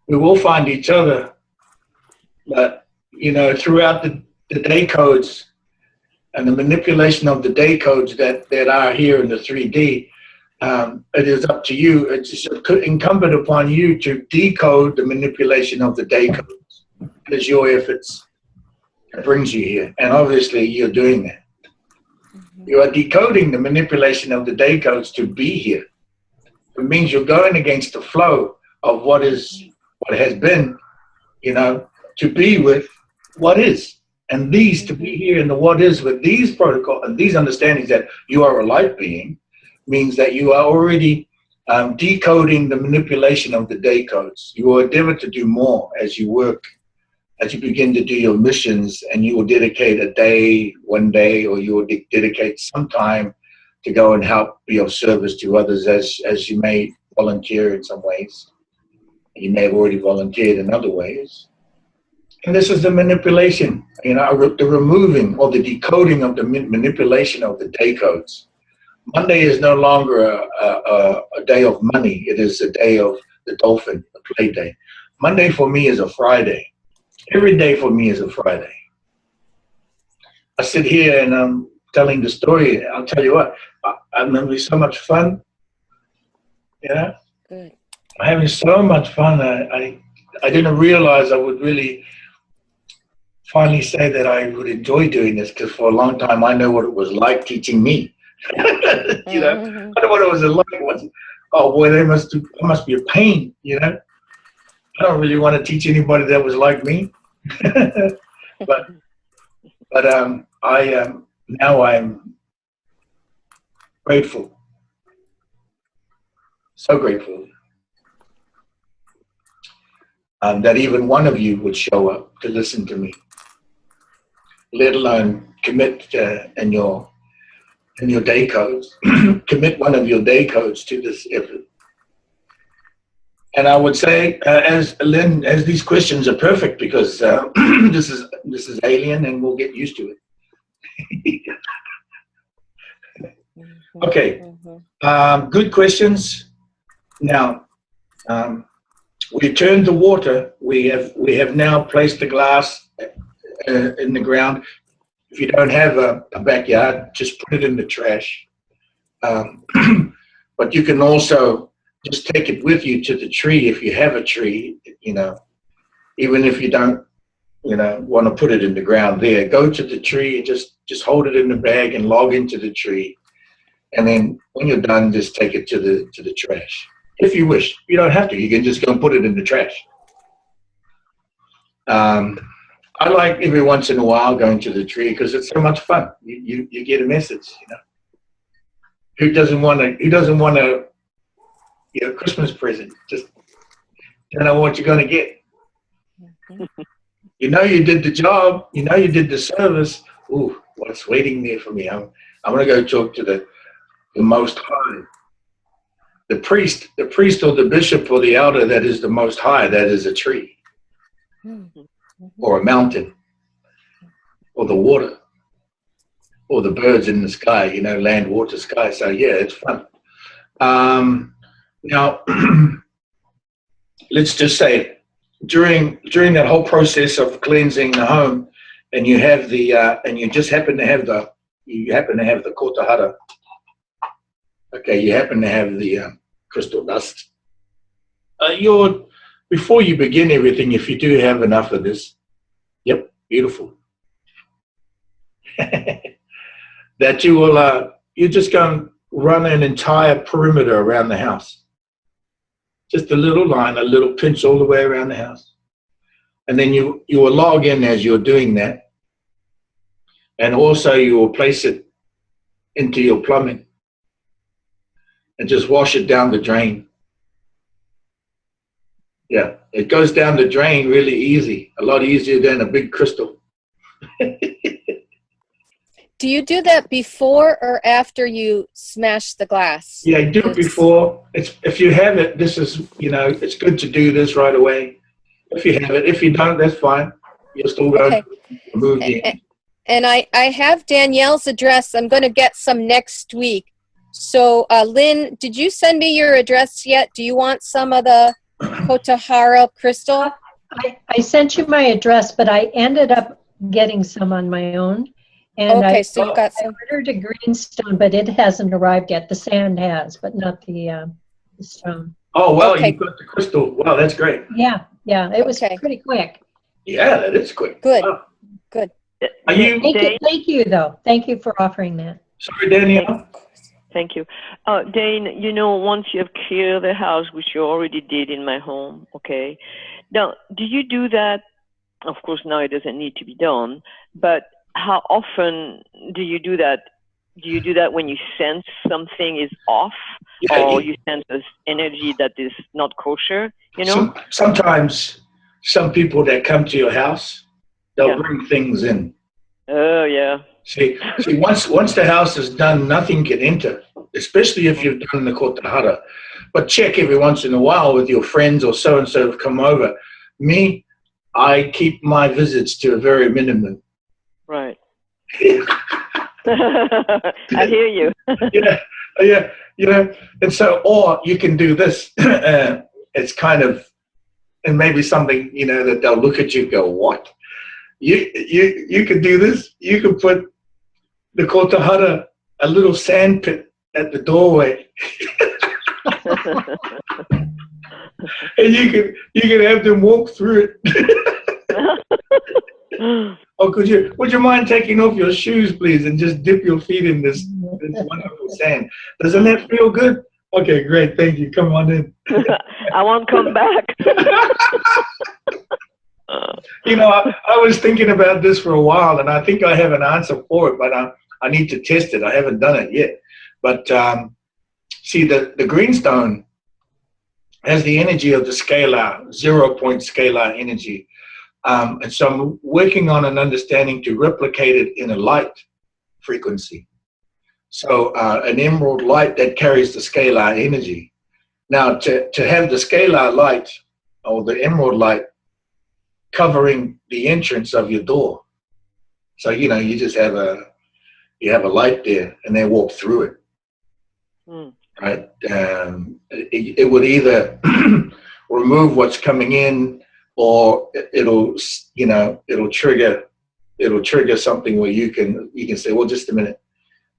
We will find each other, but, throughout the day codes and the manipulation of the day codes that are here in the 3D, it is up to you. It's incumbent upon you to decode the manipulation of the day codes. It is your efforts that brings you here. And obviously you're doing that. You are decoding the manipulation of the day codes to be here. It means you're going against the flow of what has been, to be with what is. And these, to be here in the what is with these protocols and these understandings that you are a light being, means that you are already decoding the manipulation of the day codes. You will endeavor to do more as you work, as you begin to do your missions, and you will dedicate a day, one day, or you will dedicate some time to go and help, be of service to others as you may volunteer in some ways. You may have already volunteered in other ways. And this is the manipulation, the removing or the decoding of the manipulation of the day codes. Monday is no longer a day of money. It is a day of the dolphin, a play day. Monday for me is a Friday. Every day for me is a Friday. I sit here and I'm telling the story. I'll tell you what, I'm having so much fun. Yeah, Good. I'm having so much fun. I didn't realize I would really finally say that I would enjoy doing this, because for a long time I know what it was like teaching me. You know, Mhm. I know what it was like. Oh boy, that must be a pain. You know, I don't really want to teach anybody that was like me. but now I'm grateful, so grateful that even one of you would show up to listen to me, let alone commit in your day codes, commit one of your day codes to this effort. And I would say, as Lynn, as these questions are perfect, because this is alien, and we'll get used to it. Okay, good questions. Now, we turned the water. We have now placed the glass in the ground. If you don't have a backyard, just put it in the trash. But you can also just take it with you to the tree if you have a tree. You know, even if you don't, want to put it in the ground there, go to the tree and just hold it in the bag and log into the tree. And then when you're done, just take it to the trash. If you wish, you don't have to. You can just go and put it in the trash. I like every once in a while going to the tree because it's so much fun. You get a message, Who doesn't want a Christmas present? Just don't know what you're going to get. You did the job. You did the service. Ooh, what's waiting there for me? I'm going to go talk to the Most High. The priest or the bishop or the elder that is the Most High, that is a tree or a mountain or the water or the birds in the sky, land, water, sky. So yeah, it's fun. Now, let's just say during that whole process of cleansing the home, and you have and you just happen to have the kotahara. Okay, you happen to have the crystal dust. Before you begin everything, if you do have enough of this, yep, beautiful. That you will, you're just going to run an entire perimeter around the house. Just a little line, a little pinch all the way around the house. And then you will log in as you're doing that. And also you will place it into your plumbing and just wash it down the drain. Yeah, it goes down the drain really easy, a lot easier than a big crystal. Do you do that before or after you smash the glass? Yeah, do it before. If you have it, this is, it's good to do this right away. If you have it. If you don't, that's fine. You're still going to remove the... And I have Danielle's address. I'm going to get some next week. So, Lynn, did you send me your address yet? Do you want some of the Kotahara crystal? I sent you my address, but I ended up getting some on my own. And okay, so you've got some. I ordered a greenstone, but it hasn't arrived yet. The sand has, but not the stone. Oh, well, okay. You got the crystal. Wow, that's great. Yeah, it was pretty quick. Yeah, that is quick. Good, wow. Good. Thank you, though. Thank you for offering that. Sorry, Danielle. Thank you. Dane, once you have cleared the house, which you already did in my home, okay? Now, do you do that? Of course, now it doesn't need to be done, but how often do you do that? Do you do that when you sense something is off, or you sense this energy that is not kosher, Sometimes some people that come to your house, they'll bring things in. Oh, yeah. See, once the house is done, nothing can enter, especially if you've done the kotahara. But check every once in a while with your friends or so-and-so have come over. Me, I keep my visits to a very minimum. Right. I hear you. yeah. And so, or you can do this. It's kind of and maybe something, you know, that they'll look at you and go, what? You could do this. You could put the kotahara, a little sand pit at the doorway. And you could have them walk through it. Oh, would you mind taking off your shoes, please, and just dip your feet in this wonderful sand? Doesn't that feel good? Okay, great. Thank you. Come on in. I won't come back. You know, I was thinking about this for a while, and I think I have an answer for it, but I need to test it. I haven't done it yet. But see, the greenstone has the energy of the scalar, 0-point scalar energy. And so I'm working on an understanding to replicate it in a light frequency. So an emerald light that carries the scalar energy. Now, to have the scalar light or the emerald light covering the entrance of your door. So, you know, you just have a light there and they walk through it. Right? It would either remove what's coming in, or it'll trigger something where you can say, well, just a minute,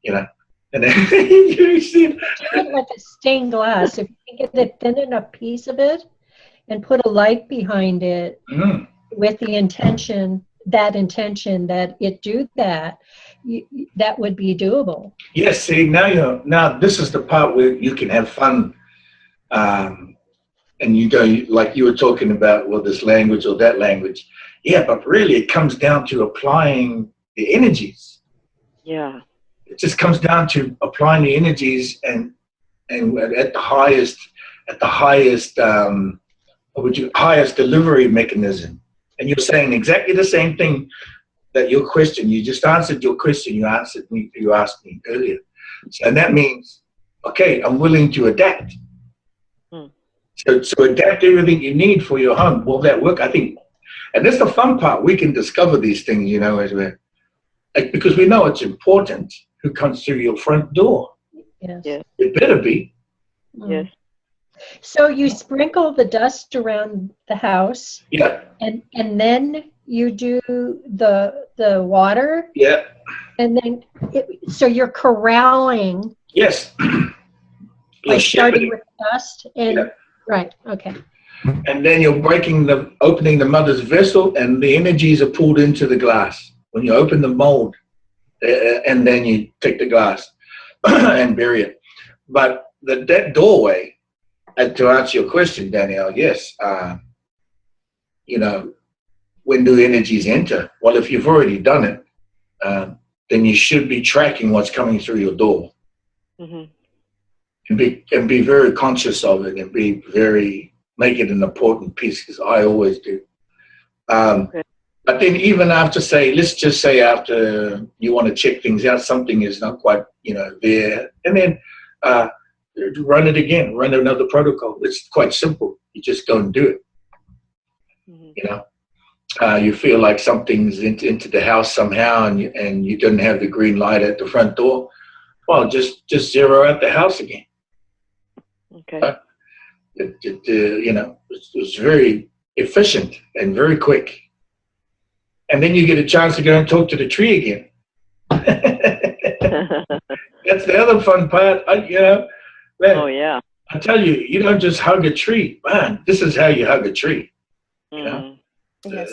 you know, and then you see it. Like a stained glass, if you can get a thin enough piece of it and put a light behind it with the intention that it do that, that would be doable. Yes, see, now this is the part where you can have fun. And you go, like you were talking about, well, this language or that language. Yeah, but really it comes down to applying the energies. Yeah. It just comes down to applying the energies and at the highest highest delivery mechanism. And you're saying exactly the same thing that your question, you just answered your question you asked me earlier. And that means, okay, I'm willing to adapt. So adapt everything you need for your home. Will that work? I think, and that's the fun part. We can discover these things, you know, because we know it's important who comes through your front door. Yes. Yeah. It better be. Yes. So you sprinkle the dust around the house. Yeah. And then you do the water. Yeah. And then so you're corralling. Yes. Like starting with dust and. Yeah. Right. Okay. And then you're opening the mother's vessel, and the energies are pulled into the glass. When you open the mold, and then you take the glass and bury it. But that doorway, to answer your question, Danielle, yes. You know, when do energies enter? Well, if you've already done it, then you should be tracking what's coming through your door. Mm-hmm. And be very conscious of it, and make it an important piece, because I always do. Okay. But then even after, let's just say after you want to check things out, something is not quite, you know, there, and then run it again, run another protocol. It's quite simple. You just go and do it. Mm-hmm. You know, you feel like something's into the house somehow, and you don't have the green light at the front door. Well, just zero out the house again. Okay. You know, it's very efficient and very quick. And then you get a chance to go and talk to the tree again. That's the other fun part. You know, man, oh, yeah. I tell you, you don't just hug a tree. Man, this is how you hug a tree. You know? Yes.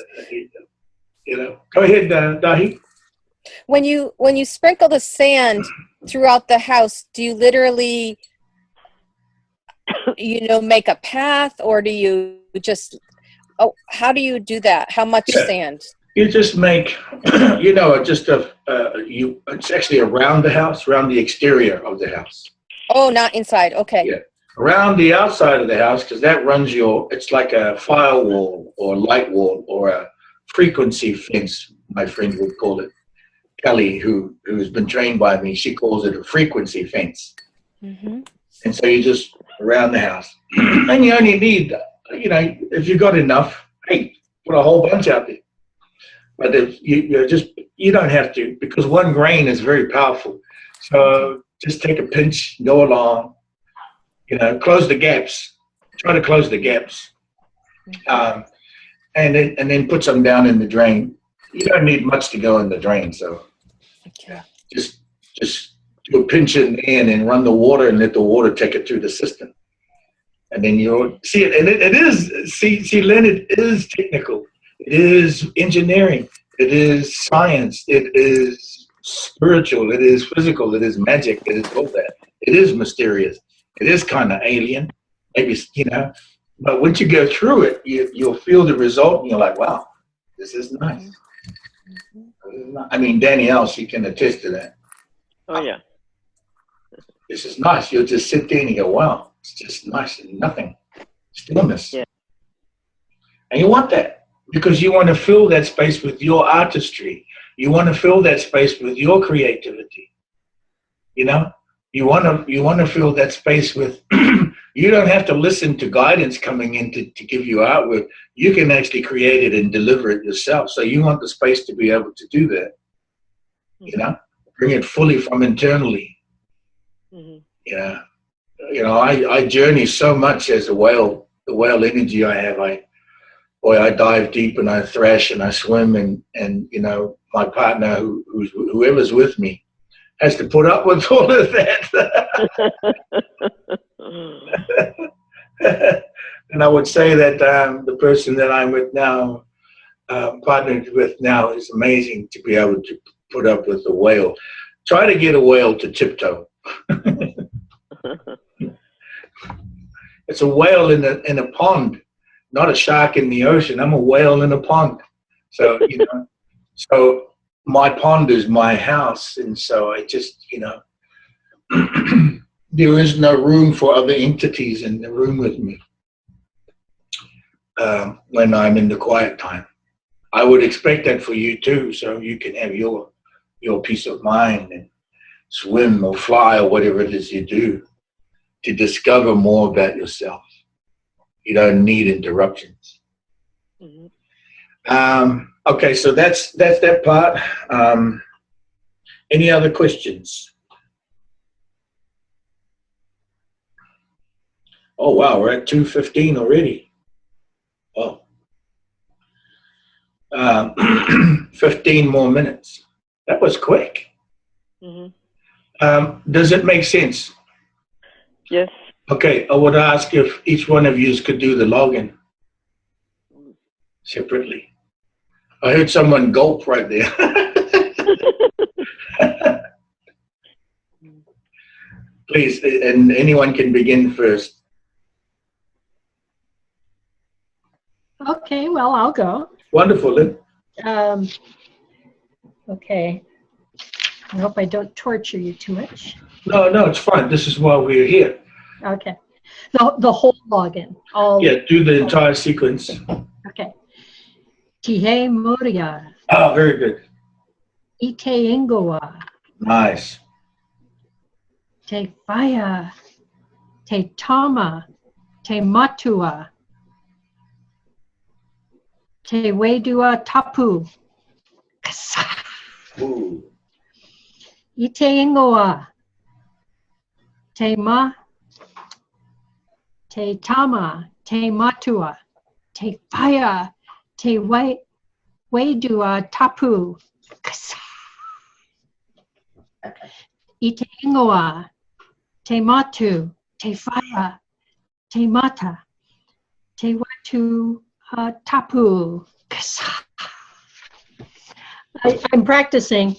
You know, go ahead, Dahi. When you sprinkle the sand throughout the house, do you literally, you know, make a path, or do you just, how do you do that? How much sand? You just make, you know, it's actually around the house, around the exterior of the house. Oh, not inside. Okay. Yeah. Around the outside of the house, because that runs it's like a firewall or light wall or a frequency fence, my friend would call it. Kelly, who's been trained by me, she calls it a frequency fence. Mm-hmm. And so you just around the house. And you only need, you know, if you got enough, hey, put a whole bunch out there. But if you don't have to, because one grain is very powerful. So just take a pinch, go along, you know, close the gaps. Try to close the gaps. And then put some down in the drain. You don't need much to go in the drain, so Okay. just do a pinch in and run the water and let the water take it through the system. And then you'll see it. And it is, see, Lynn, it is technical. It is engineering. It is science. It is spiritual. It is physical. It is magic. It is all that. It is mysterious. It is kind of alien, maybe, but once you go through it, you'll feel the result and you're like, wow, this is nice. I mean, Danielle, she can attest to that. Oh, yeah. This is nice. You'll just sit there and you go, wow, it's just nice and nothing. Stillness. Yeah. And you want that because you want to fill that space with your artistry. You want to fill that space with your creativity. You want to fill that space with, you don't have to listen to guidance coming in to give you artwork. You can actually create it and deliver it yourself. So you want the space to be able to do that. Bring it fully from internally. Yeah. I journey so much as the whale energy I have. I dive deep and I thrash and I swim and my partner whoever's with me has to put up with all of that. And I would say that the person that I'm with now, partnered with now, is amazing to be able to put up with the whale. Try to get a whale to tiptoe. It's a whale in a pond, not a shark in the ocean. I'm a whale in a pond. So, so my pond is my house. And so I just, there is no room for other entities in the room with me when I'm in the quiet time. I would expect that for you too, so you can have your peace of mind and swim or fly or whatever it is you do to discover more about yourself. You don't need interruptions. Okay, so that's that part. Any other questions? Oh wow, we're at 2:15 already. Oh. 15 more minutes. That was quick. Does it make sense? Yes. Okay, I would ask if each one of you could do the login separately. I heard someone gulp right there. Please, and anyone can begin first. Okay, well, I'll go. Wonderful, Lynn. Okay. I hope I don't torture you too much. No, it's fine. This is why we're here. Okay. The whole login. Yeah, do the entire sequence. Okay. Tihe Moria. Oh, very good. Ite Ingoa. Nice. Te Faya. Te Tama. Te Matua. Te Wedua Tapu. Ooh. Ite Ingoa. Te Ma. Te Tama. Te Matua. Te Faya. Te Wedua Tapu. Ite Ingoa. Te Matu. Te Faya. Te Mata. Te Watu Tapu. I'm practicing.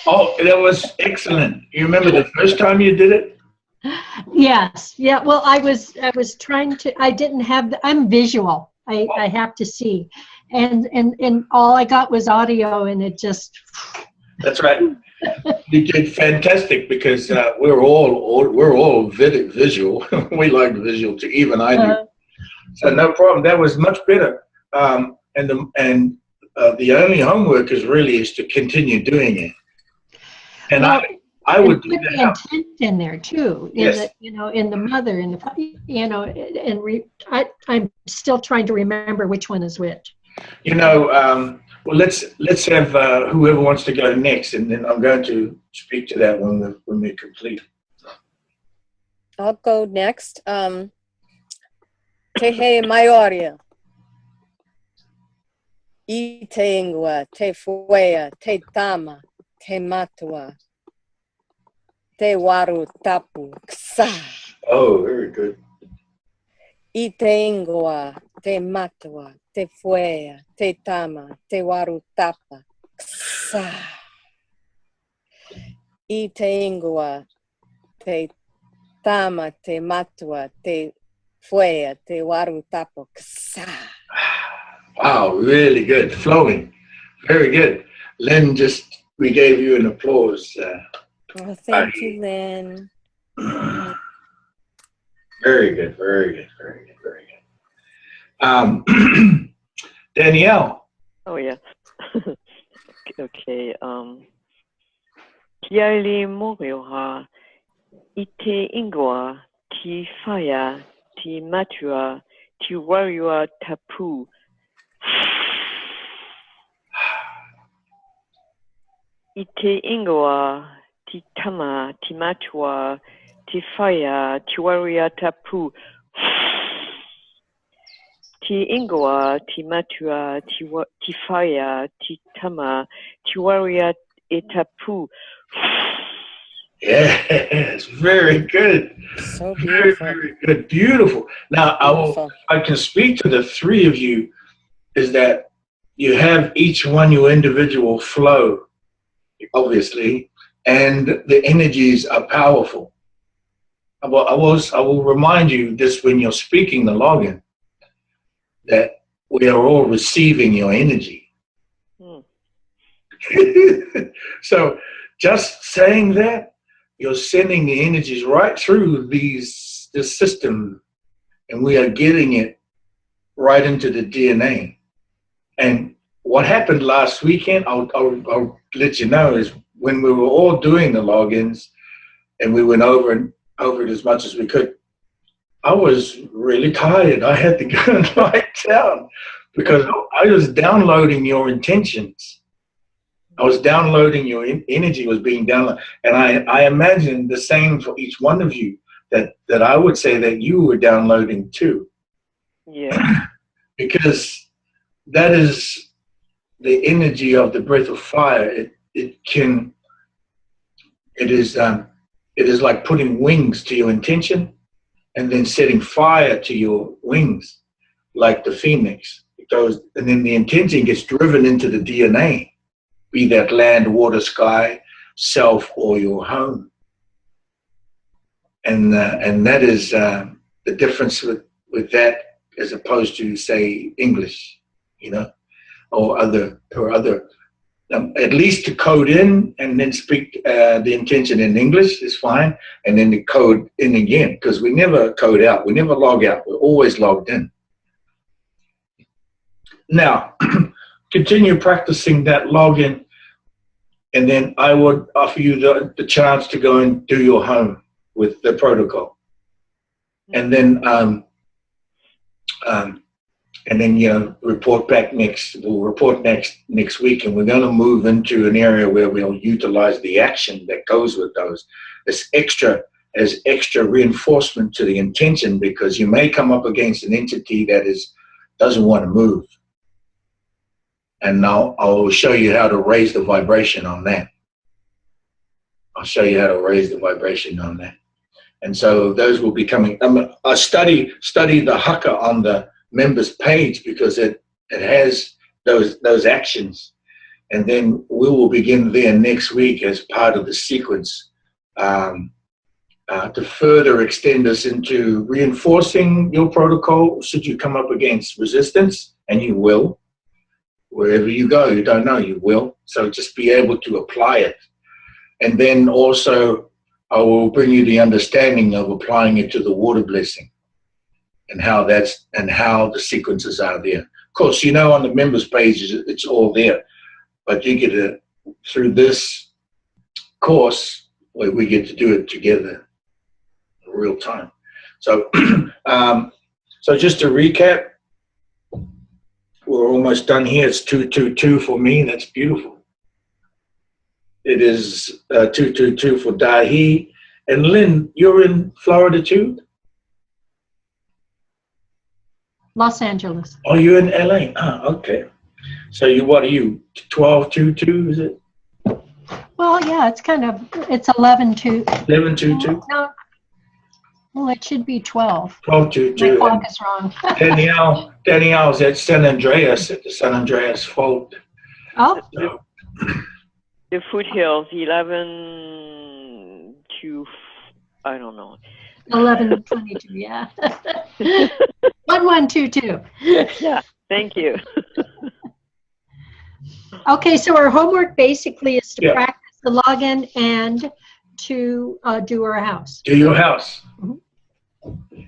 Oh, that was excellent. You remember the first time you did it? Yes. Yeah. Well, I was trying to. I didn't have. I'm visual. I have to see, and all I got was audio, and it just. That's right. You did fantastic because we're all visual. We like visual too. Even I do. So no problem. That was much better. And the only homework is to continue doing it. And well, I would do put that. the intent in there too. Yes. In the mother, I'm still trying to remember which one is which. Well, let's have whoever wants to go next, and then I'm going to speak to that when we're complete. I'll go next. Tehe Maioria. I te ingua, te fuea, te tama, te matua, te waru tapu, ksa. Oh, very good. I te ingua, te matua, te fuea, te tama, te waru tapa, ksa. I te ingua, te tama, te matua, te fuea, te waru tapo, ksa. Wow, really good. Flowing. Very good. Len, we gave you an applause. Oh, thank you, Lynn. Very good, very good, very good, very good. Danielle. Oh, yeah. Okay. Kiali morioha, ite ingwa, ti faya, ti matua, ti warrior tapu. Ite ingwa, ti tama, ti matua, ti faya, ti warrior tapu. Ti ingwa, ti matua, ti faya, ti tama, ti warrior tapu. Yes, very good. So beautiful. Very good. Beautiful. Now, Beautiful. I can speak to the three of you is that you have each one your individual flow, obviously, and the energies are powerful. I will remind you this when you're speaking the login, that we are all receiving your energy. So just saying that, you're sending the energies right through this system, and we are getting it right into the DNA. And what happened last weekend, I'll let you know, is when we were all doing the logins and we went over it as much as we could, I was really tired. I had to go and lie down because I was downloading your intentions. I was downloading your energy was being downloaded. And I imagine the same for each one of you, that I would say that you were downloading too. Yeah. Because that is the energy of the breath of fire. It is like putting wings to your intention and then setting fire to your wings, like the phoenix. It goes, and then the intention gets driven into the DNA, be that land, water, sky, self, or your home. And that is the difference with that as opposed to, say, English, or other. At least to code in and then speak the intention in English is fine, and then to code in again, because we never code out, we never log out, we're always logged in. Now, continue practicing that login, and then I would offer you the chance to go and do your home with the protocol, and then report back next. We'll report next week, and we're going to move into an area where we'll utilize the action that goes with those as extra reinforcement to the intention, because you may come up against an entity that doesn't want to move. And now I'll show you how to raise the vibration on that. I'll show you how to raise the vibration on that. And so those will be coming. I study the haka on the members page because it has those actions, and then we will begin there next week as part of the sequence to further extend us into reinforcing your protocol should you come up against resistance, and you will. Wherever you go, you don't know, you will. So just be able to apply it. And then also I will bring you the understanding of applying it to the water blessing and how the sequences are there. Of course, on the members page, it's all there, but you get it through this course where we get to do it together in real time. So, so just to recap, we're almost done here. It's 222 for me. That's beautiful. It is 222 for Dahi. And Lynn, you're in Florida too? Los Angeles. Oh, you're in LA. Ah, okay. So what are you, 1222, is it? Well, yeah, it's 11 to 1122? no. Well, it should be 12. 1222. My clock is wrong. Danielle's at San Andreas, at the San Andreas Fault. Oh, So, The foothills, 11 to, I don't know. 11:22. Yeah. 1122. Yeah, thank you. Okay, so our homework basically is to Yeah. practice the login and to do our house. do your house. Mhm.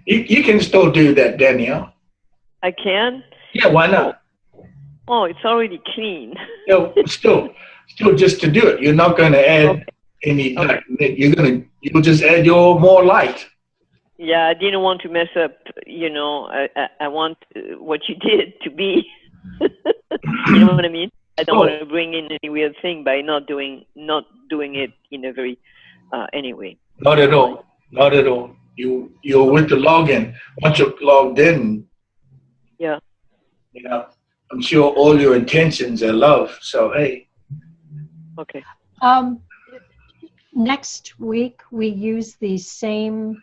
You can still do that, Danielle. I can? Yeah, why not? Oh, it's already clean. Still just to do it. You're not going to add any. Okay. You'll just add your more light. Yeah, I didn't want to mess up, I want what you did to be, you know what I mean? I don't want to bring in any weird thing by not doing it in a very, anyway. Not at all. Not at all. You're with the login. Once you're logged in, Yeah. I'm sure all your intentions are love. So hey. Okay. Next week we use the same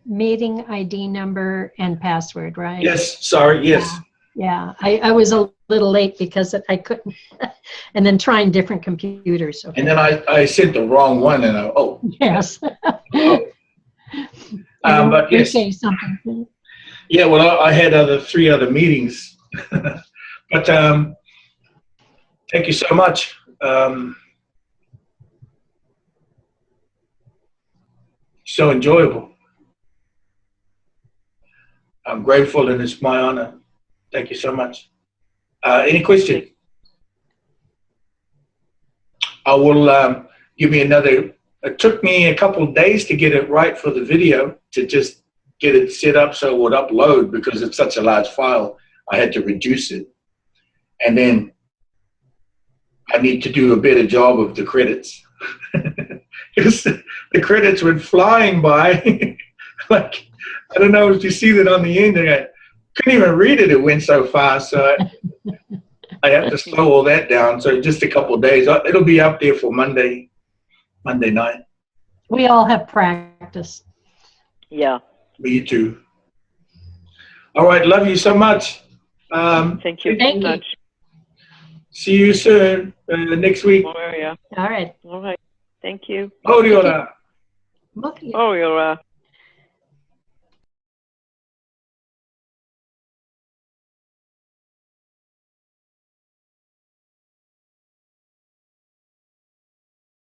meeting ID number and password, right? Yes. Sorry. Yes. Yeah. I was a little late because I couldn't, and then trying different computers. Okay. And then I sent the wrong one, and Yes. but yes. Say something. Yeah. Well, I had 3 other meetings, but thank you so much. So enjoyable. I'm grateful, and it's my honor. Thank you so much. Any questions? I will give me another. It took me a couple of days to get it right for the video, to just get it set up so it would upload, because it's such a large file. I had to reduce it. And then I need to do a better job of the credits. Because the credits went flying by. Like, I don't know if you see that on the end. I couldn't even read it. It went so fast. So I have to slow all that down. So just a couple of days. It'll be up there for Monday night. We all have practice. Yeah. Me too. All right. Love you so much. Thank you very much. See you soon next week. Oh, yeah. All right. All right. Thank you. Oriora. Okay. Oh, you're